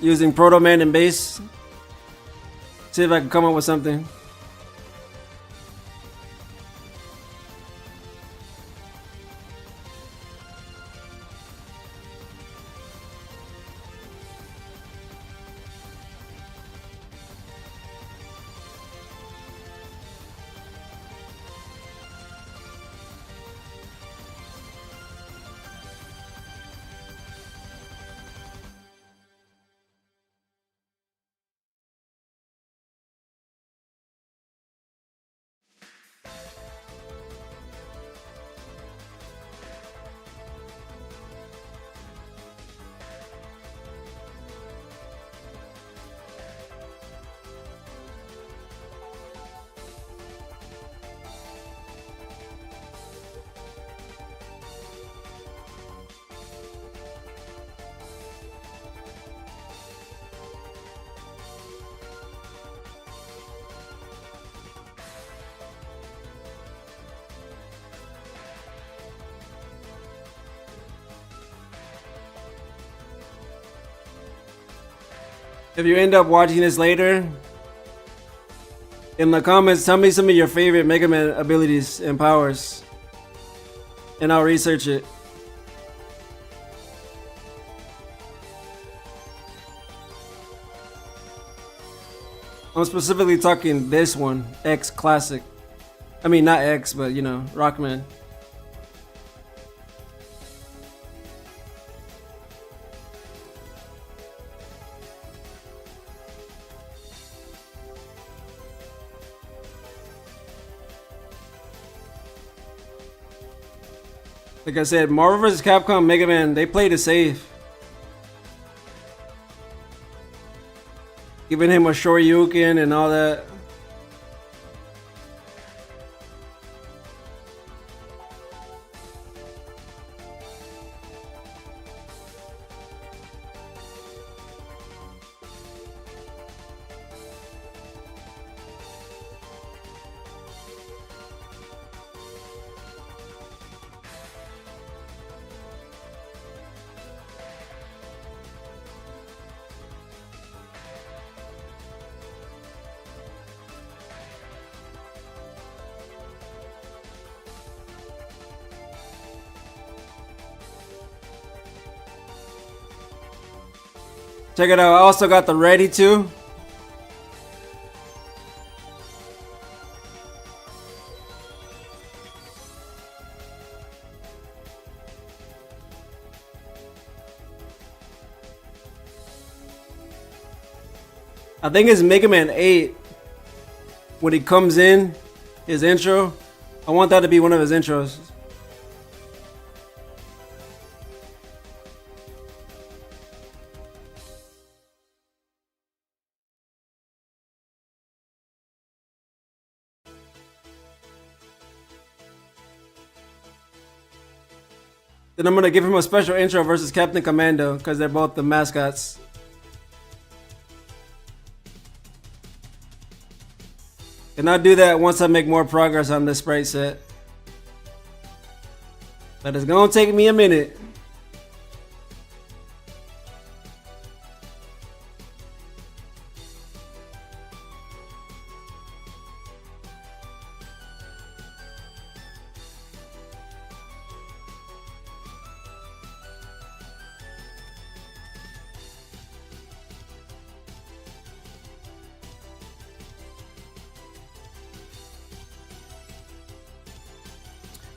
using Proto Man and Base. See if I can come up with something. If you end up watching this later, in the comments, tell me some of your favorite Mega Man abilities and powers, and I'll research it. I'm specifically talking this one, X Classic. I mean, not X, but you know, Rockman. Like I said, Marvel vs. Capcom, Mega Man, they played it safe. Giving him a Shoryuken and all that. Check it out. I also got the ready too. I think it's MegaMan 8 when he comes in, his intro. I want that to be one of his intros. Then I'm gonna give him a special intro versus Captain Commando because they're both the mascots. And I'll do that once I make more progress on this sprite set. But it's gonna take me a minute.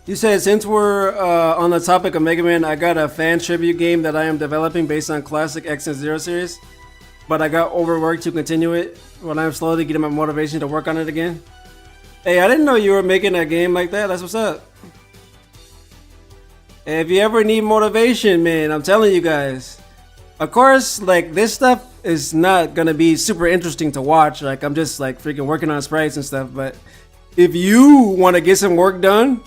You said, since we're on the topic of Mega Man, I got a fan tribute game that I am developing based on classic X and Zero series, but I got overworked to continue it when I'm slowly getting my motivation to work on it again. Hey, I didn't know you were making a game like that. That's what's up. Hey, if you ever need motivation, man, I'm telling you guys. Of course, like, this stuff is not gonna be super interesting to watch. Like, I'm just like freaking working on sprites and stuff, but if you want to get some work done,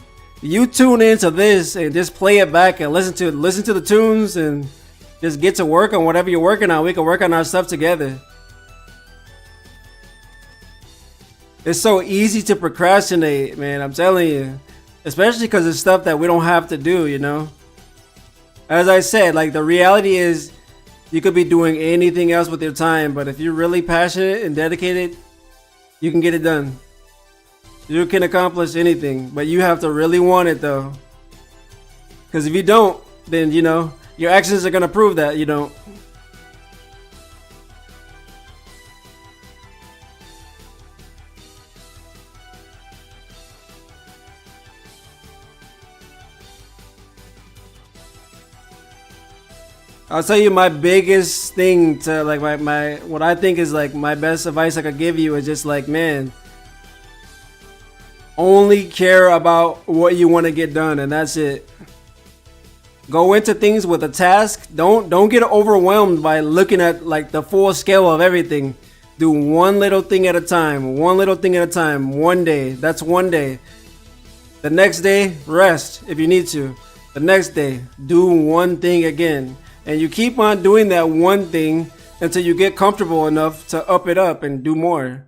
you tune into this and just play it back and listen to the tunes and just get to work on whatever you're working on. We can work on our stuff together. It's so easy to procrastinate, man, I'm telling you. Especially because it's stuff that we don't have to do, you know? As I said, like, the reality is you could be doing anything else with your time, but if you're really passionate and dedicated, you can get it done. You can accomplish anything, but you have to really want it though. Because if you don't, then, you know, your actions are going to prove that you don't. I'll tell you my biggest thing to, like, my what I think is like my best advice I could give you is just like, man, only care about what you want to get done, and that's it. Go into things with a task. Don't get overwhelmed by looking at like the full scale of everything. Do one little thing at a time. One little thing at a time. One day. That's one day. The next day, rest if you need to. The next day, do one thing again. And you keep on doing that one thing until you get comfortable enough to up it up and do more.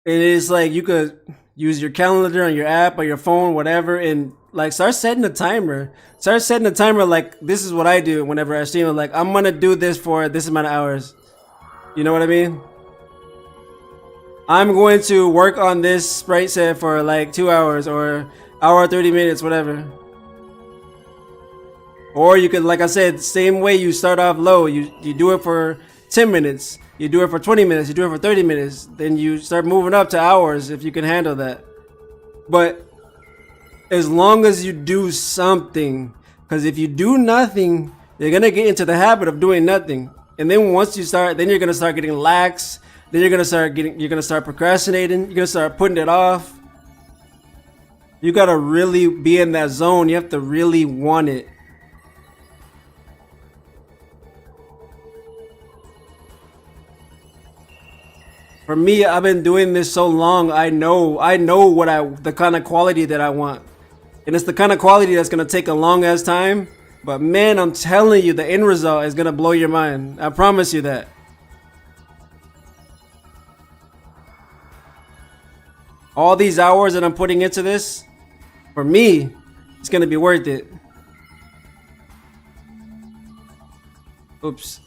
It is like you could use your calendar on your app or your phone, whatever, and like start setting a timer. Start setting a timer. Like, this is what I do whenever I stream. Like, I'm gonna do this for this amount of hours. You know what I mean? I'm going to work on this sprite set for like 2 hours or hour 30 minutes, whatever. Or you could, like I said, same way, you start off low. You do it for 10 minutes. You do it for 20 minutes, you do it for 30 minutes, then you start moving up to hours if you can handle that. But as long as you do something, because if you do nothing, you're gonna get into the habit of doing nothing. And then once you start, then you're gonna start getting lax, then you're gonna start procrastinating, you're gonna start putting it off. You gotta really be in that zone, you have to really want it. For me, I've been doing this so long, I know the kind of quality that I want. And it's the kind of quality that's gonna take a long ass time. But man, I'm telling you, the end result is gonna blow your mind. I promise you that. All these hours that I'm putting into this, for me, it's gonna be worth it. Oops.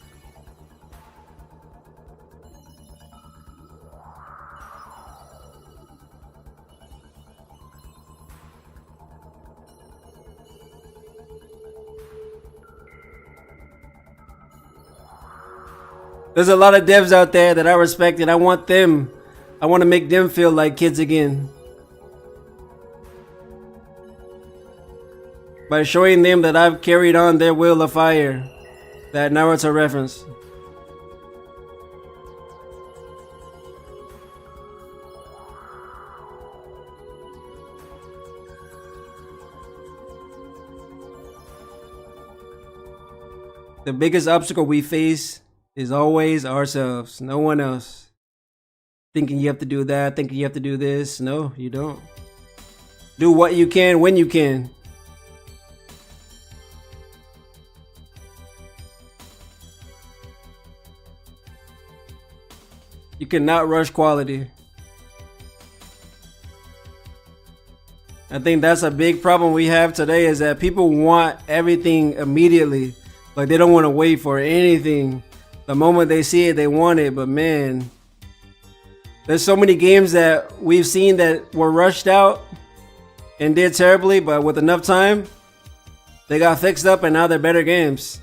There's a lot of devs out there that I respect, and I want to make them feel like kids again. By showing them that I've carried on their will of fire. That Naruto reference. The biggest obstacle we face is always ourselves, no one else. Thinking you have to do that, thinking you have to do this. No, you don't. Do what you can when you can. You cannot rush quality. I think that's a big problem we have today, is that people want everything immediately. Like, they don't want to wait for anything. The moment they see it, they want it. But man, there's so many games that we've seen that were rushed out and did terribly, but with enough time, they got fixed up and now they're better games.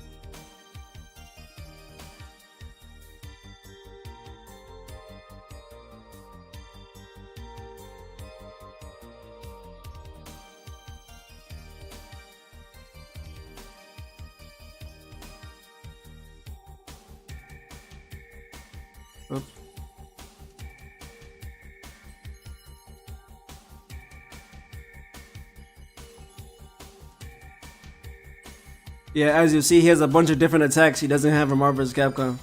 Oops. Yeah, as you see, he has a bunch of different attacks he doesn't have in Marvel vs. Capcom.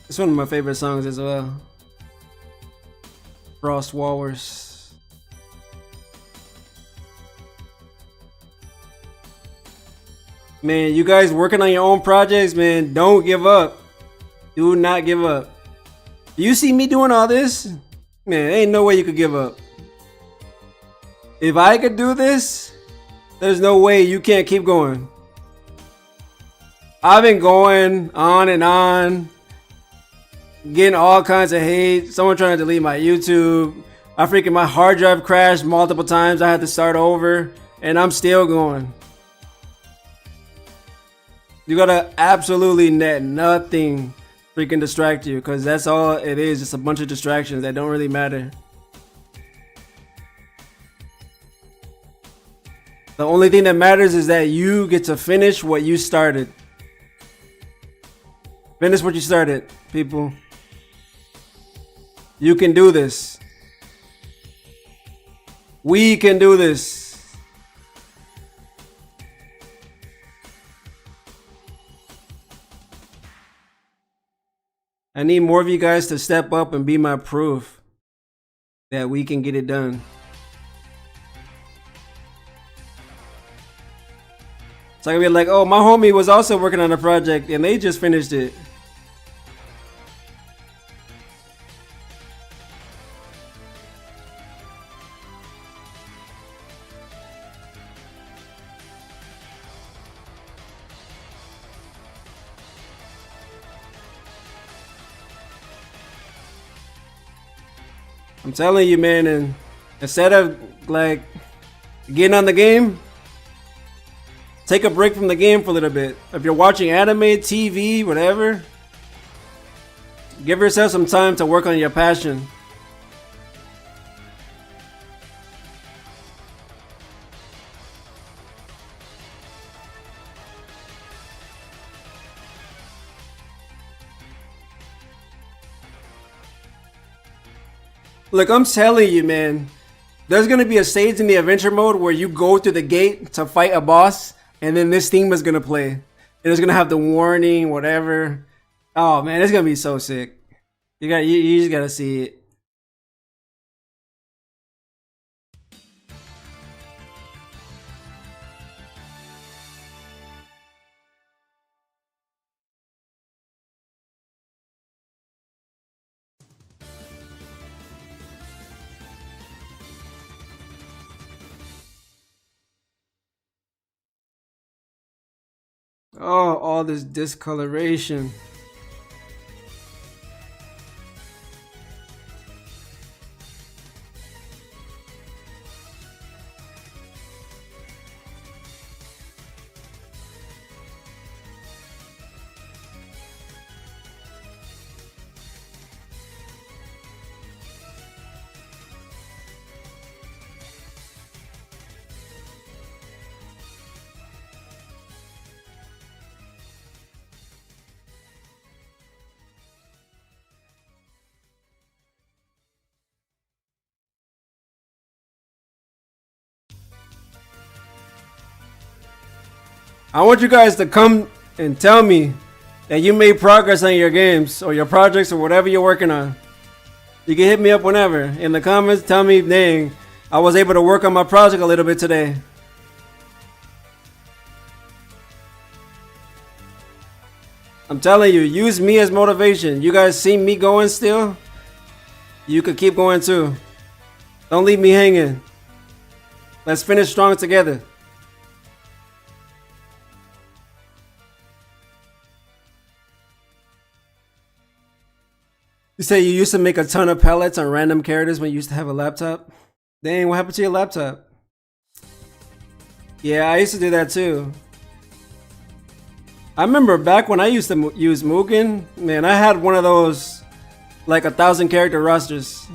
It's one of my favorite songs as well. Frost Walrus. Man, you guys working on your own projects, man, don't give up. Do not give up. You see me doing all this? Man, ain't no way you could give up. If I could do this, there's no way you can't keep going. I've been going on and on, getting all kinds of hate. Someone trying to delete my YouTube. My hard drive crashed multiple times. I had to start over, and I'm still going. You gotta absolutely let nothing freaking distract you, because that's all it is, just a bunch of distractions that don't really matter. The only thing that matters is that you get to finish what you started. Finish what you started, people. You can do this. We can do this. I need more of you guys to step up and be my proof that we can get it done. So I can be like, oh, my homie was also working on a project and they just finished it. I'm telling you, man, and instead of like getting on the game, take a break from the game for a little bit. If you're watching anime, TV, whatever, give yourself some time to work on your passion. Look, I'm telling you, man, there's gonna be a stage in the adventure mode where you go through the gate to fight a boss, and then this theme is gonna play. And it's gonna have the warning, whatever. Oh man, it's gonna be so sick. You just gotta see it. Oh, all this discoloration. I want you guys to come and tell me that you made progress on your games or your projects or whatever you're working on. You can hit me up whenever in the comments. Tell me, dang, I was able to work on my project a little bit today. I'm telling you, use me as motivation. You guys see me going still? You could keep going too. Don't leave me hanging. Let's finish strong together. You say you used to make a ton of pellets on random characters when you used to have a laptop? Dang, what happened to your laptop? Yeah, I used to do that too. I remember back when I used to use Mugen, man, I had one of those like 1,000 character rosters.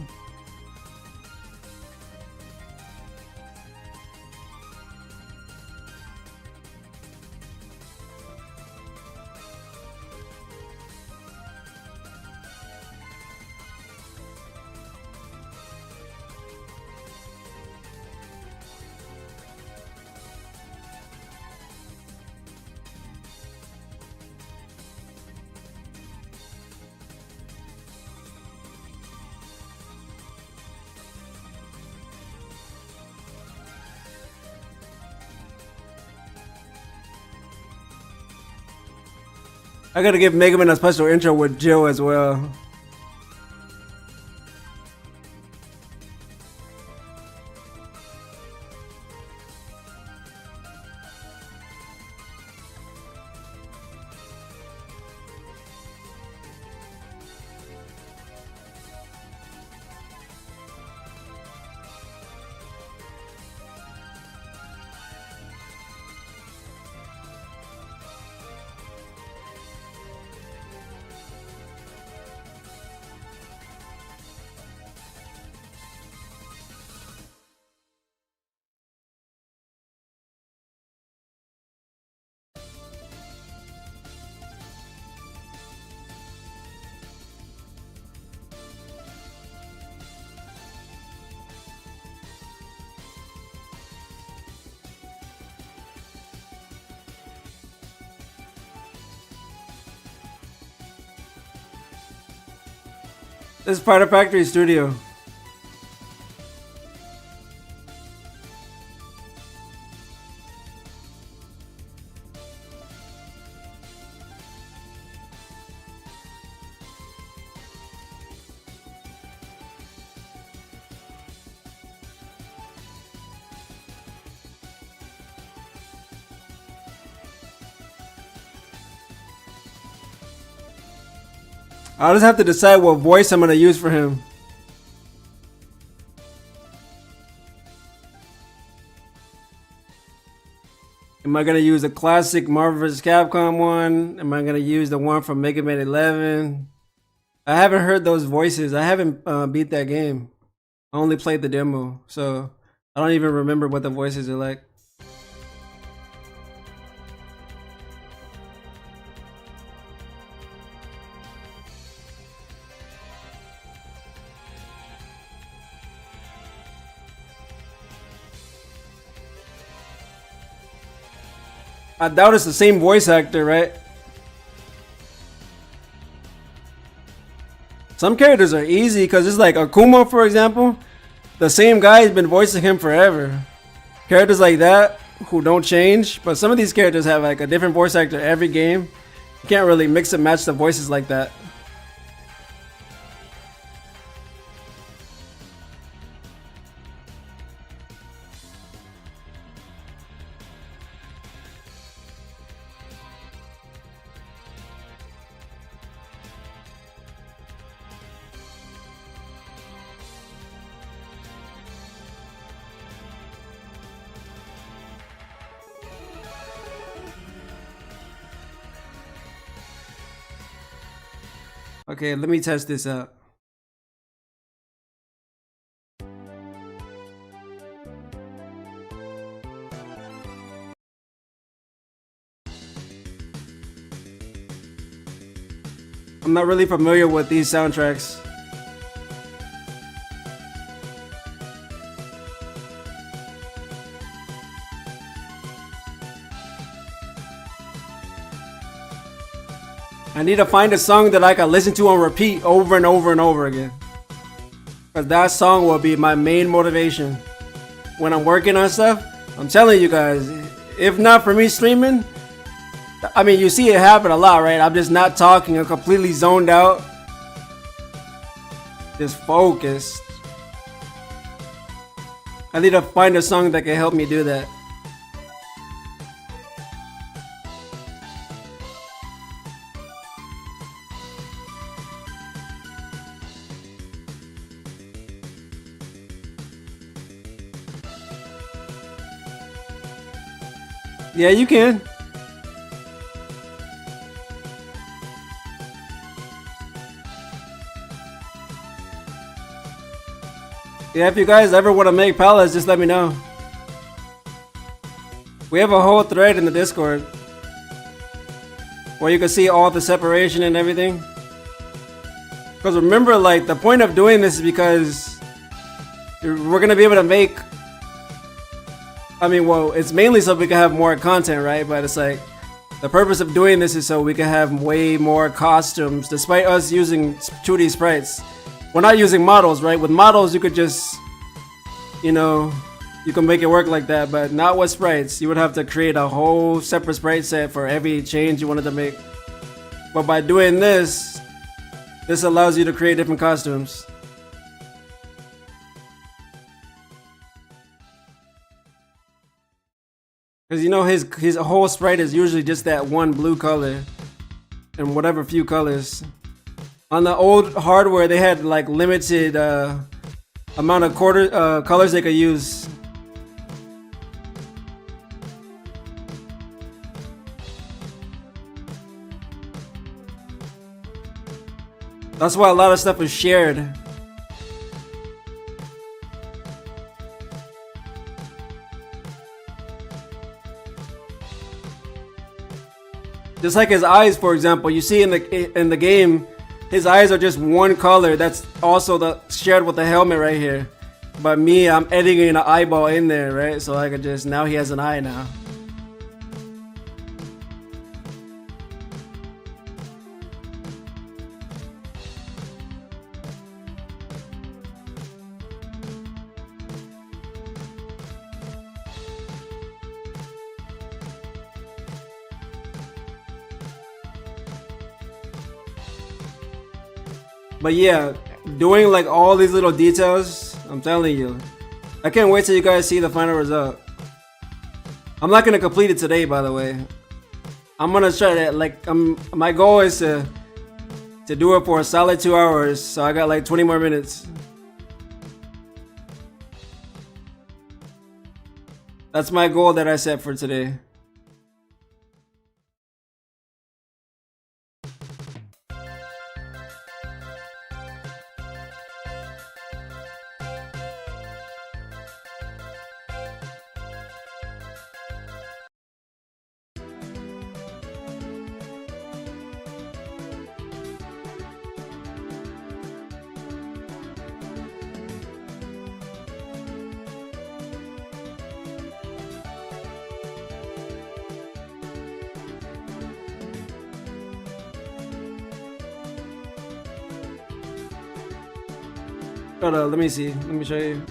I gotta give MegaMan a special intro with Jill as well. This is part of Factory Studio. I'll just have to decide what voice I'm gonna use for him. Am I gonna use the classic Marvel vs. Capcom one? Am I gonna use the one from MegaMan 11? I haven't heard those voices. I haven't beat that game. I only played the demo, so I don't even remember what the voices are like. I doubt it's the same voice actor, right? Some characters are easy because it's like Akuma, for example. The same guy's been voicing him forever. Characters like that who don't change, but some of these characters have like a different voice actor every game. You can't really mix and match the voices like that. Okay, let me test this out. I'm not really familiar with these soundtracks. I need to find a song that I can listen to on repeat over and over and over again. Because that song will be my main motivation. When I'm working on stuff, I'm telling you guys, if not for me streaming, I mean, you see it happen a lot, right? I'm just not talking, I'm completely zoned out. Just focused. I need to find a song that can help me do that. Yeah, you can. Yeah, if you guys ever want to make palettes, just let me know. We have a whole thread in the Discord where you can see all the separation and everything. Because remember, like, the point of doing this is because we're going to be able to make... I mean, well, it's mainly so we can have more content, right? But it's like, the purpose of doing this is so we can have way more costumes, despite us using 2D sprites. We're not using models, right? With models, you could just, you know, you can make it work like that, but not with sprites. You would have to create a whole separate sprite set for every change you wanted to make. But by doing this, this allows you to create different costumes. Because you know his whole sprite is usually just that one blue color and whatever few colors. On the old hardware, they had like limited amount of colors they could use. That's why a lot of stuff is shared. Just like his eyes, for example, you see in the game, his eyes are just one color. That's also shared with the helmet right here. But me, I'm editing an eyeball in there, right? So I could just, now he has an eye now. But yeah, doing like all these little details, I'm telling you, I can't wait till you guys see the final result. I'm not gonna complete it today, by the way. I'm gonna try to, like, my goal is to do it for a solid 2 hours, so I got like 20 more minutes. That's my goal that I set for today. Hold on, let me see. Let me show you.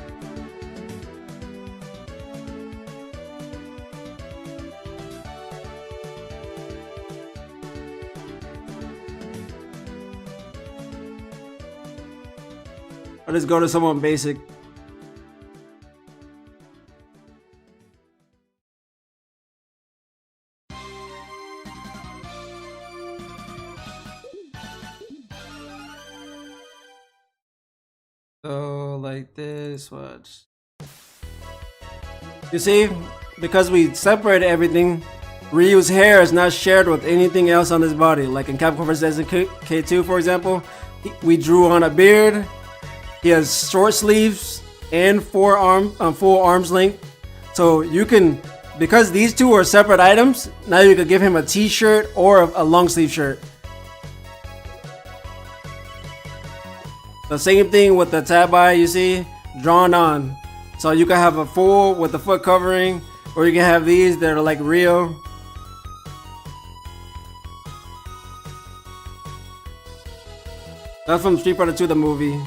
I'll just go to someone basic. So like this, watch. You see, because we separated everything, Ryu's hair is not shared with anything else on his body. Like in Capcom vs. K2, for example, we drew on a beard. He has short sleeves and full arms length. So you can, because these two are separate items, now you could give him a t-shirt or a long sleeve shirt. The same thing with the tab eye, you see, drawn on. So you can have a full with the foot covering, or you can have these that are like real. That's from Street Fighter 2, the movie.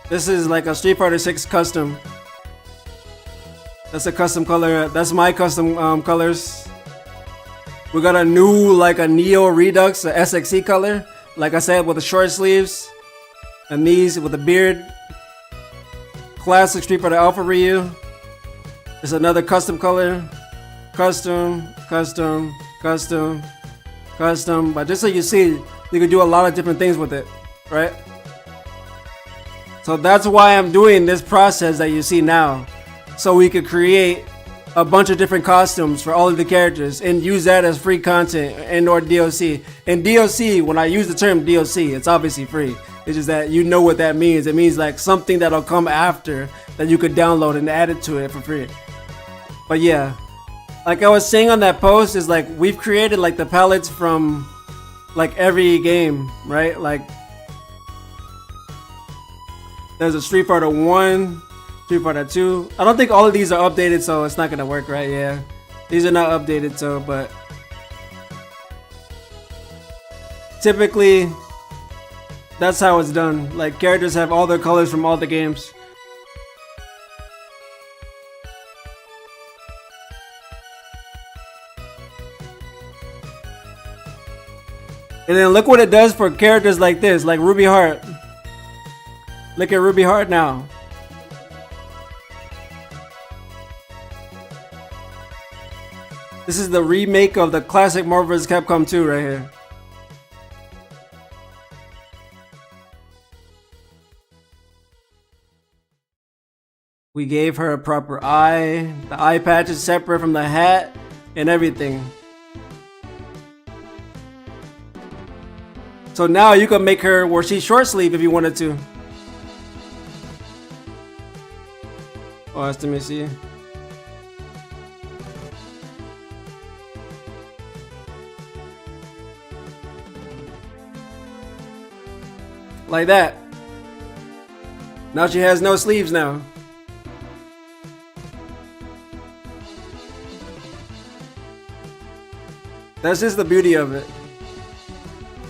This is like a Street Fighter 6 custom. That's a custom color. That's my custom colors. We got a new, like a Neo Redux, a SXE color. Like I said, with the short sleeves. And these with a beard. Classic Street Fighter Alpha Ryu. It's another custom color. Custom, custom, custom, custom. But just so you see, you can do a lot of different things with it, right? So that's why I'm doing this process that you see now. So we could create a bunch of different costumes for all of the characters and use that as free content and or DLC. And DLC, when I use the term DLC, it's obviously free. It's just that you know what that means. It means like something that'll come after that you could download and add it to it for free. But yeah, like I was saying on that post, is like we've created like the palettes from like every game, right? Like there's a Street Fighter 1, Street Fighter 2. I don't think all of these are updated, so it's not gonna work, right? Yeah, these are not updated, so but typically that's how it's done. Like characters have all their colors from all the games. And then look what it does for characters like this, like Ruby Heart. Look at Ruby Heart now. This is the remake of the classic Marvel vs. Capcom 2 right here. We gave her a proper eye. The eye patch is separate from the hat and everything. So now you can make her where she's short sleeve if you wanted to. Oh, let me see. Like that. Now she has no sleeves now. That's just the beauty of it.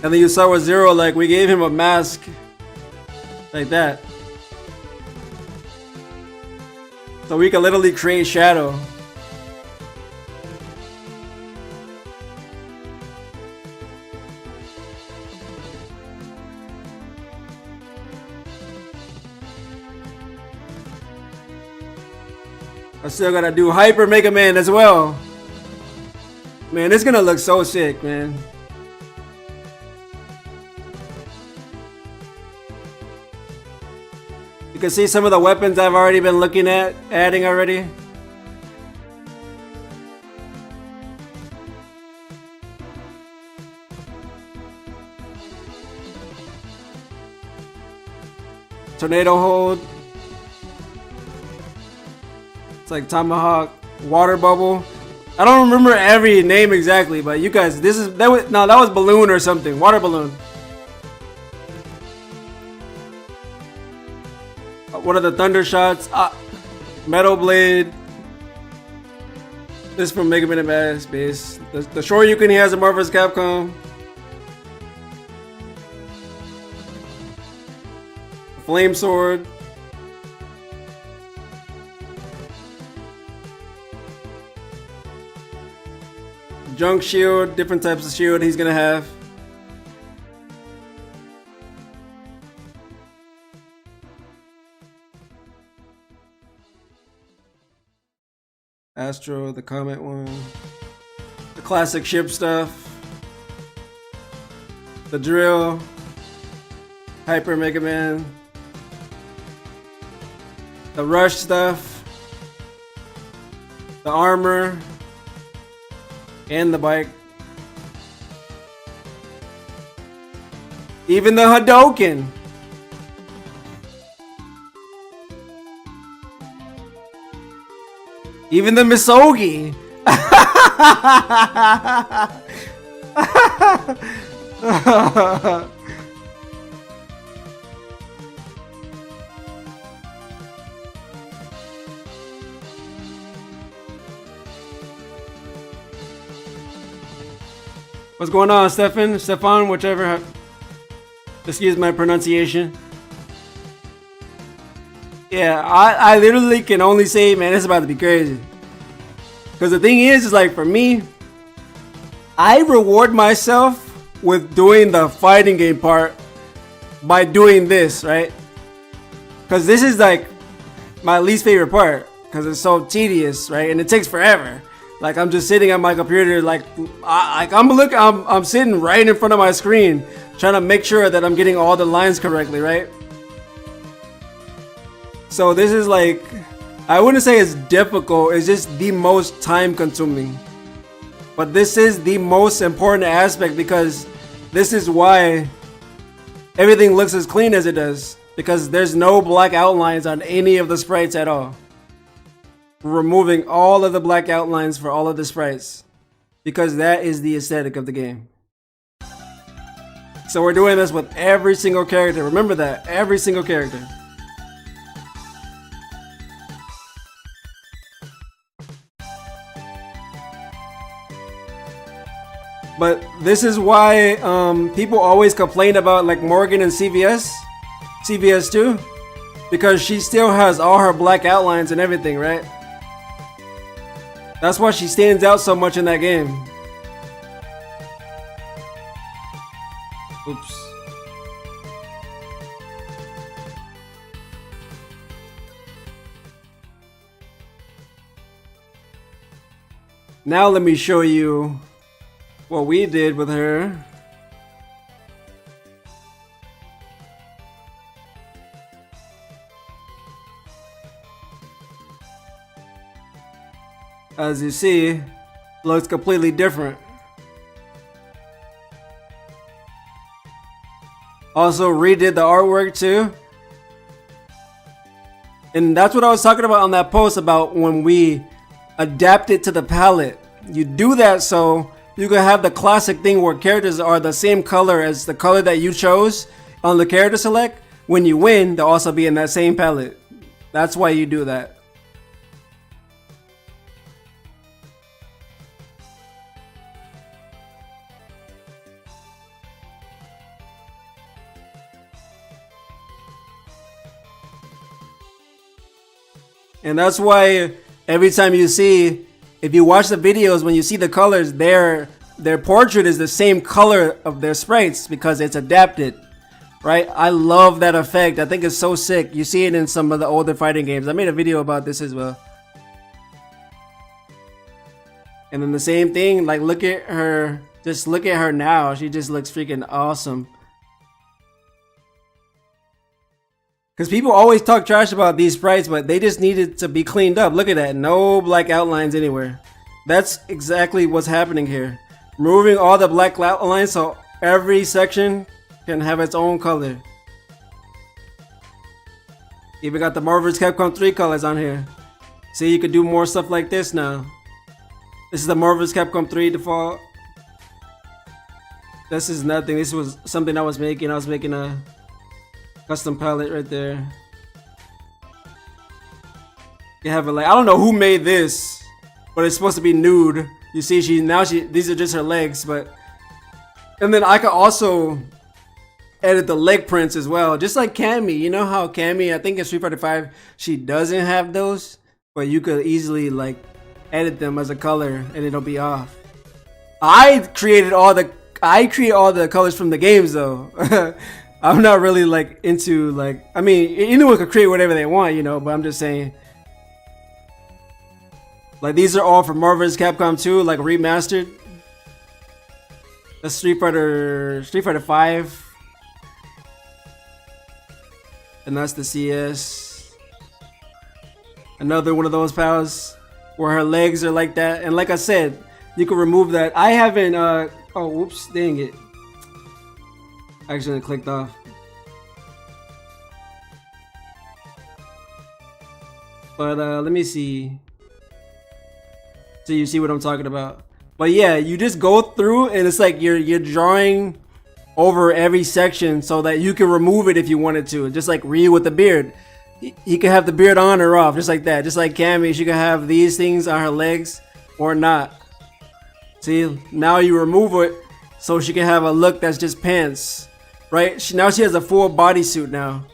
And then you saw with Zero, like we gave him a mask. Like that. So we can literally create shadow. I still gotta do Hyper MegaMan as well. Man, it's gonna look so sick, man. You can see some of the weapons I've already been looking at adding already. Tornado hold. It's like Tomahawk, Water Bubble. I don't remember every name exactly, but you guys, that was Balloon or something. Water Balloon. What are the Thunder Shots? Metal Blade. This is from MegaMan and Bass Base. The Shoryuken he has in Marvel vs. Capcom. Flame Sword. Junk Shield, different types of shield he's gonna have. Astro, the Comet one. The classic ship stuff. The Drill. Hyper MegaMan. The Rush stuff. The armor. And the bike. Even the Hadouken. Even the Misogi. What's going on, Stefan? Whichever. Excuse my pronunciation. Yeah, I literally can only say, man, it's about to be crazy. Because the thing is like for me, I reward myself with doing the fighting game part by doing this, right? Because this is like my least favorite part because it's so tedious, right? And it takes forever. Like I'm just sitting at my computer, like I'm sitting right in front of my screen, trying to make sure that I'm getting all the lines correctly, right? So this is like, I wouldn't say it's difficult, it's just the most time consuming. But this is the most important aspect because this is why everything looks as clean as it does. Because there's no black outlines on any of the sprites at all. We're removing all of the black outlines for all of the sprites. Because that is the aesthetic of the game. So we're doing this with every single character. Remember that, every single character. But this is why people always complain about like Morgan and CVS 2, because she still has all her black outlines and everything, right? That's why she stands out so much in that game. Oops. Now let me show you what we did with her. As you see, looks completely different. Also redid the artwork too. And that's what I was talking about on that post about when we adapt it to the palette. You do that so you can have the classic thing where characters are the same color as the color that you chose on the character select. When you win, they'll also be in that same palette. That's why you do that. And that's why every time you see, if you watch the videos, when you see the colors, their portrait is the same color of their sprites because it's adapted, right? I love that effect. I think it's so sick. You see it in some of the older fighting games. I made a video about this as well. And then the same thing, like look at her, just look at her now. She just looks freaking awesome. Because people always talk trash about these sprites, but they just needed to be cleaned up. Look at that. No black outlines anywhere. That's exactly what's happening here. Removing all the black outlines so every section can have its own color. Even got the Marvel vs. Capcom 3 colors on here. See, you could do more stuff like this now. This is the Marvel vs. Capcom 3 default. This is nothing. This was something I was making. I was making a custom palette right there. You have it like, I don't know who made this, but it's supposed to be nude. You see, these are just her legs, but, and then I could also edit the leg prints as well, just like Cammy. You know how Cammy, I think in Street Fighter 5, she doesn't have those, but you could easily like edit them as a color and it'll be off. I create all the colors from the games though. I'm not really like into like, I mean, anyone could create whatever they want, you know, but I'm just saying. Like these are all from Marvel vs. Capcom 2, like remastered. That's Street Fighter 5. And that's the CS. Another one of those pals where her legs are like that. And like I said, you can remove that. I haven't, oh, whoops, dang it. I accidentally clicked off. But let me see. So you see what I'm talking about. But yeah, you just go through and it's like you're drawing over every section so that you can remove it if you wanted to. Just like Ryu with the beard. He can have the beard on or off, just like that. Just like Cammy, she can have these things on her legs or not. See, now you remove it so she can have a look that's just pants. right? Now she has a full bodysuit now,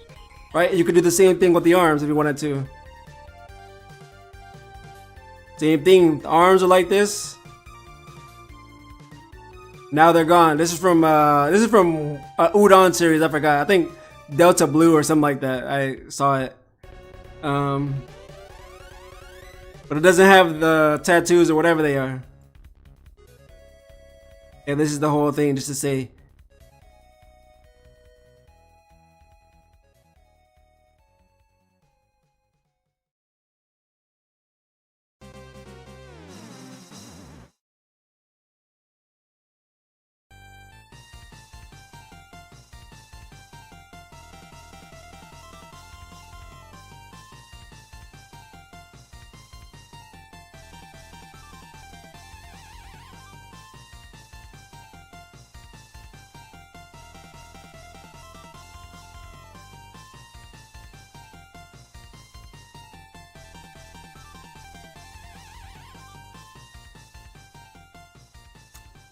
right? You could do the same thing with the arms if you wanted to. Same thing. The arms are like this. Now they're gone. This is from Udon series. I forgot. I think Delta Blue or something like that. I saw it. But it doesn't have the tattoos or whatever they are. Yeah, this is the whole thing, just to say.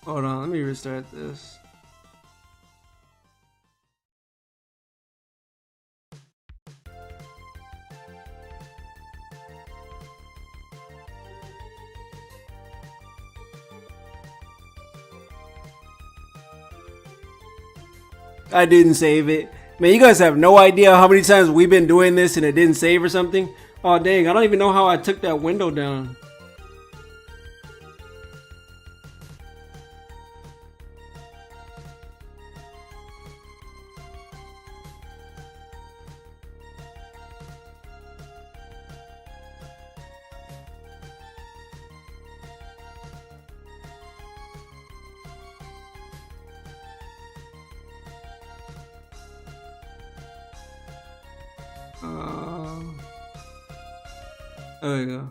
Hold on, let me restart this. I didn't save it. Man, you guys have no idea how many times we've been doing this and it didn't save or something. Oh dang, I don't even know how I took that window down. There we go.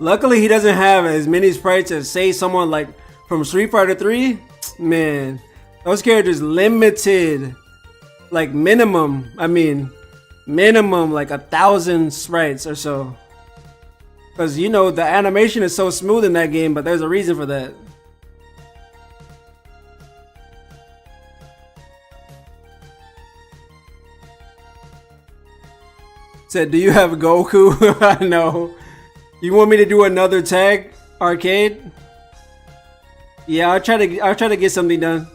Luckily, he doesn't have as many sprites as, say, someone like from Street Fighter 3. Man, those characters limited, like minimum like 1,000 sprites or so. Because, you know, the animation is so smooth in that game, but there's a reason for that. Said, do you have Goku? I know. You want me to do another tag arcade? Yeah, I'll try to get something done.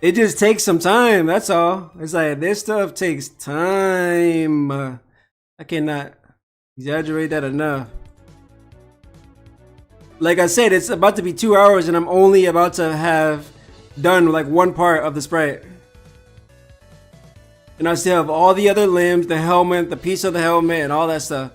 It just takes some time, that's all. It's like, this stuff takes time. I cannot exaggerate that enough. Like I said, it's about to be 2 hours and I'm only about to have done like one part of the sprite. And I still have all the other limbs, the helmet, the piece of the helmet, and all that stuff.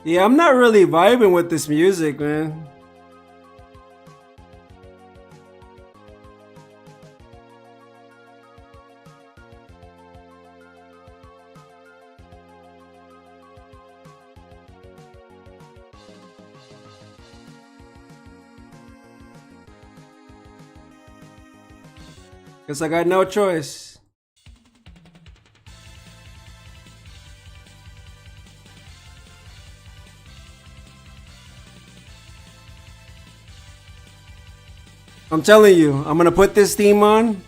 Yeah, I'm not really vibing with this music, man. Guess I got no choice. I'm telling you, I'm gonna put this theme on,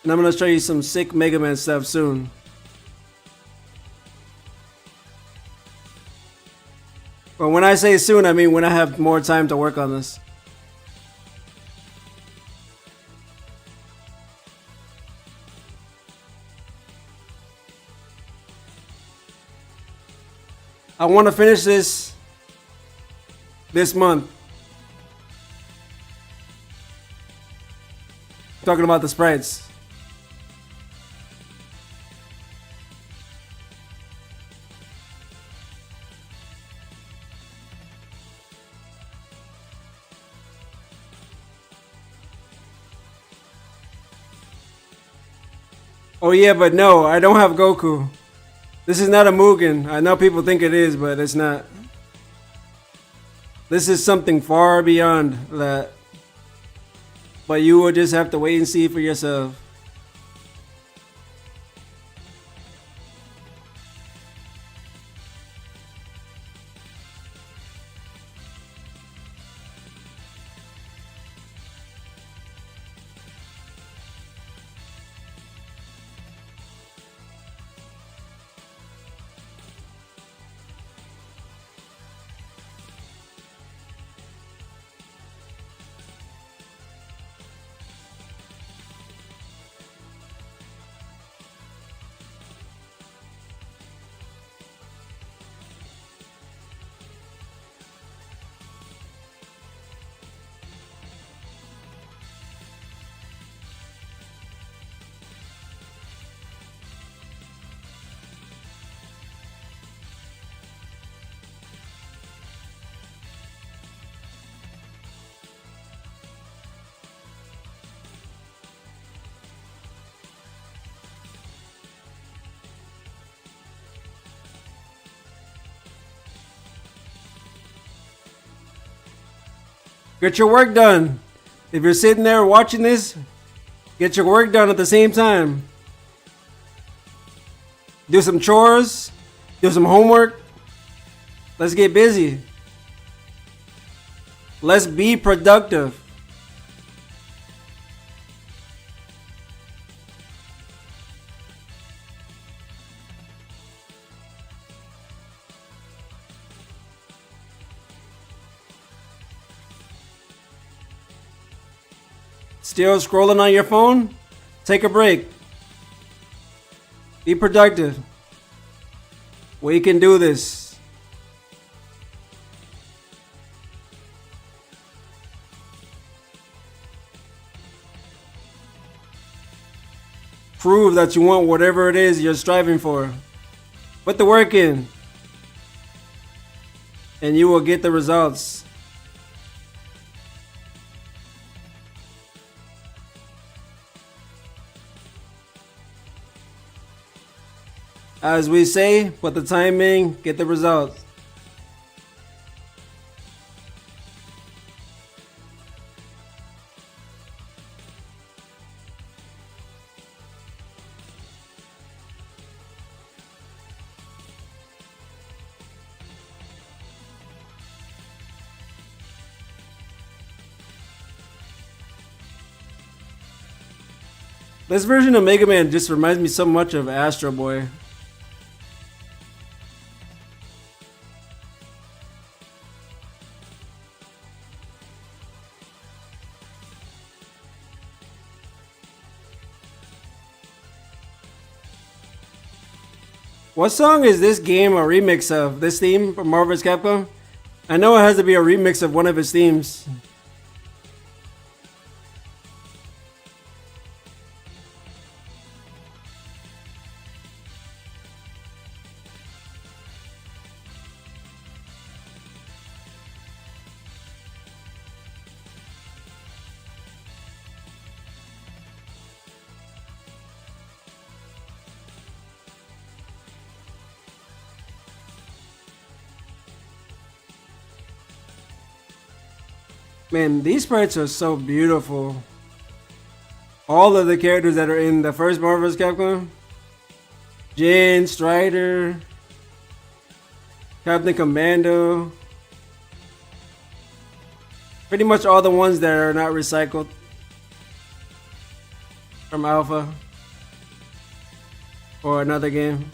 and I'm gonna show you some sick Mega Man stuff soon. But when I say soon, I mean when I have more time to work on this. I want to finish this month. Talking about the sprites. Oh yeah, but no, I don't have Goku. This is not a Mugen. I know people think it is, but it's not. This is something far beyond that. But you will just have to wait and see for yourself. Get your work done. If you're sitting there watching this, get your work done at the same time. Do some chores, do some homework. Let's get busy. Let's be productive. Still scrolling on your phone? Take a break. Be productive. We can do this. Prove that you want whatever it is you're striving for. Put the work in, and you will get the results. As we say, put the time in, get the results. This version of Mega Man just reminds me so much of Astro Boy. What song is this game a remix of? This theme from Marvel vs. Capcom? I know it has to be a remix of one of his themes. Man, these sprites are so beautiful. All of the characters that are in the first Marvel vs. Capcom. Jin, Strider, Captain Commando. Pretty much all the ones that are not recycled from Alpha or another game.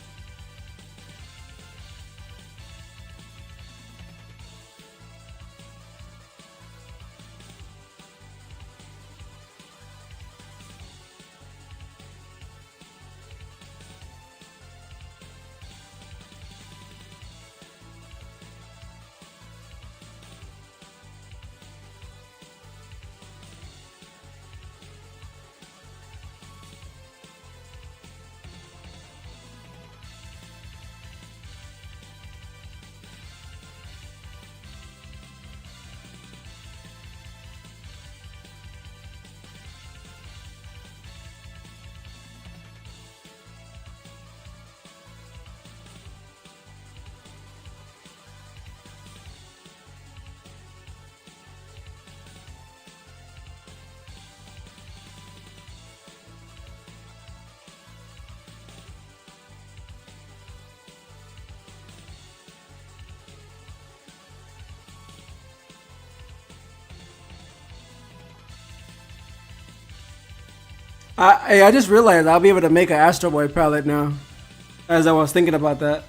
I just realized I'll be able to make an Astro Boy palette now. As I was thinking about that.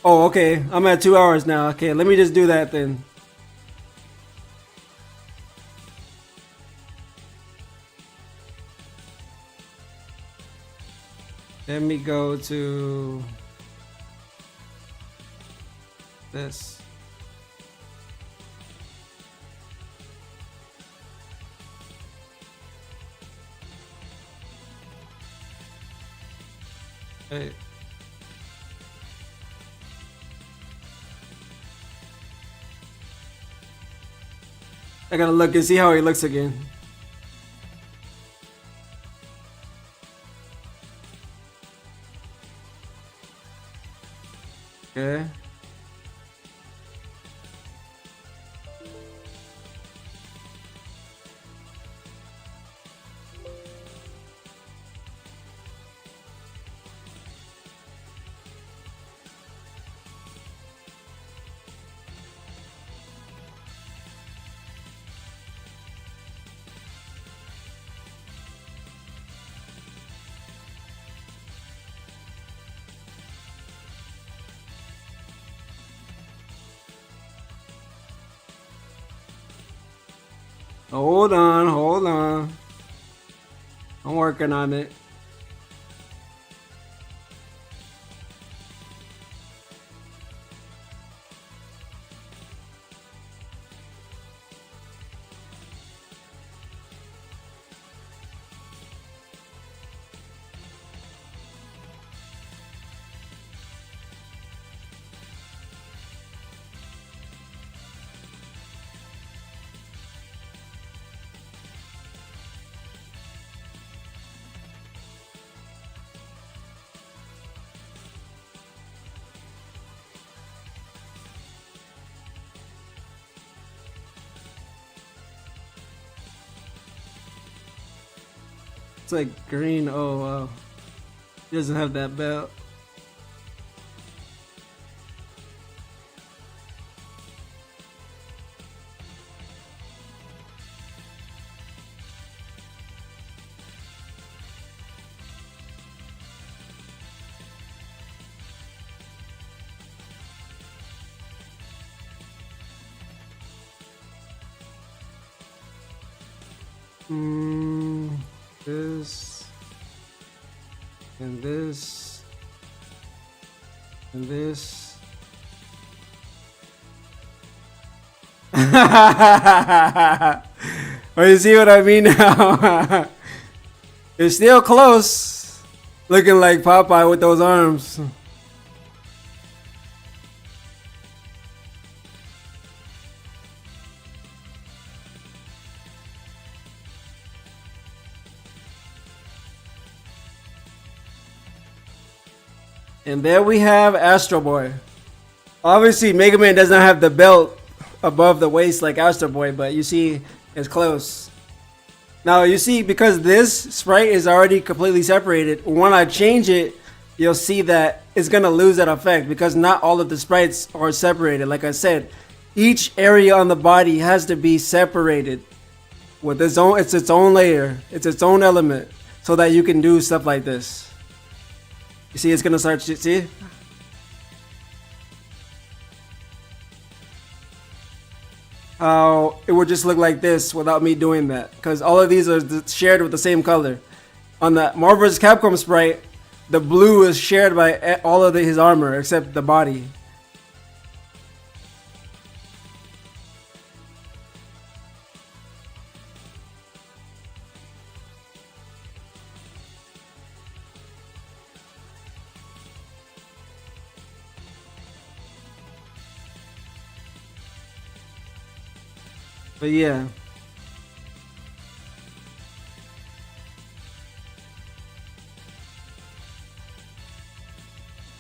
Oh, okay. I'm at 2 hours now. Okay, let me just do that then. Let me go to this. Hey. I gotta look and see how he looks again. Okay. Hold on, hold on. I'm working on it. It's like green. Oh wow. He doesn't have that belt. This and this and this. Oh, you see what I mean now? It's still close. Looking like Popeye with those arms. And there we have Astro Boy. Obviously, Mega Man does not have the belt above the waist like Astro Boy, but you see, it's close. Now you see, because this sprite is already completely separated, when I change it, you'll see that it's gonna lose that effect because not all of the sprites are separated. Like I said, each area on the body has to be separated with its own. It's its own layer. It's its own element, so that you can do stuff like this. You see, it's gonna start. See. How it would just look like this without me doing that, because all of these are shared with the same color. On the Marvel vs. Capcom sprite, the blue is shared by all of his armor except the body. But yeah.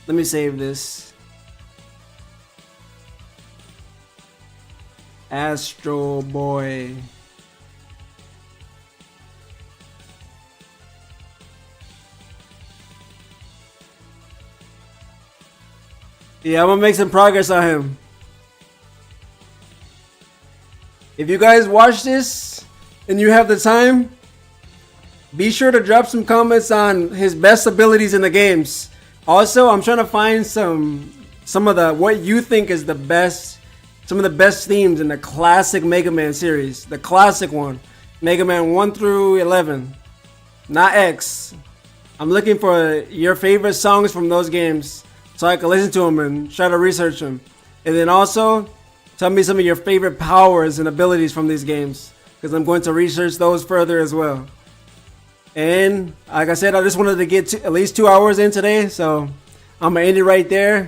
Let me save this. Astro Boy. Yeah, I'm gonna make some progress on him. If you guys watch this and you have the time, be sure to drop some comments on his best abilities in the games. Also, I'm trying to find some of the what you think is the best, some of the best themes in the classic Mega Man series, the classic one, Mega Man 1 through 11, not X. I'm looking for your favorite songs from those games so I can listen to them and try to research them. And then also, tell me some of your favorite powers and abilities from these games, because I'm going to research those further as well. And like I said, I just wanted to get at least 2 hours in today, so I'm going to end it right there.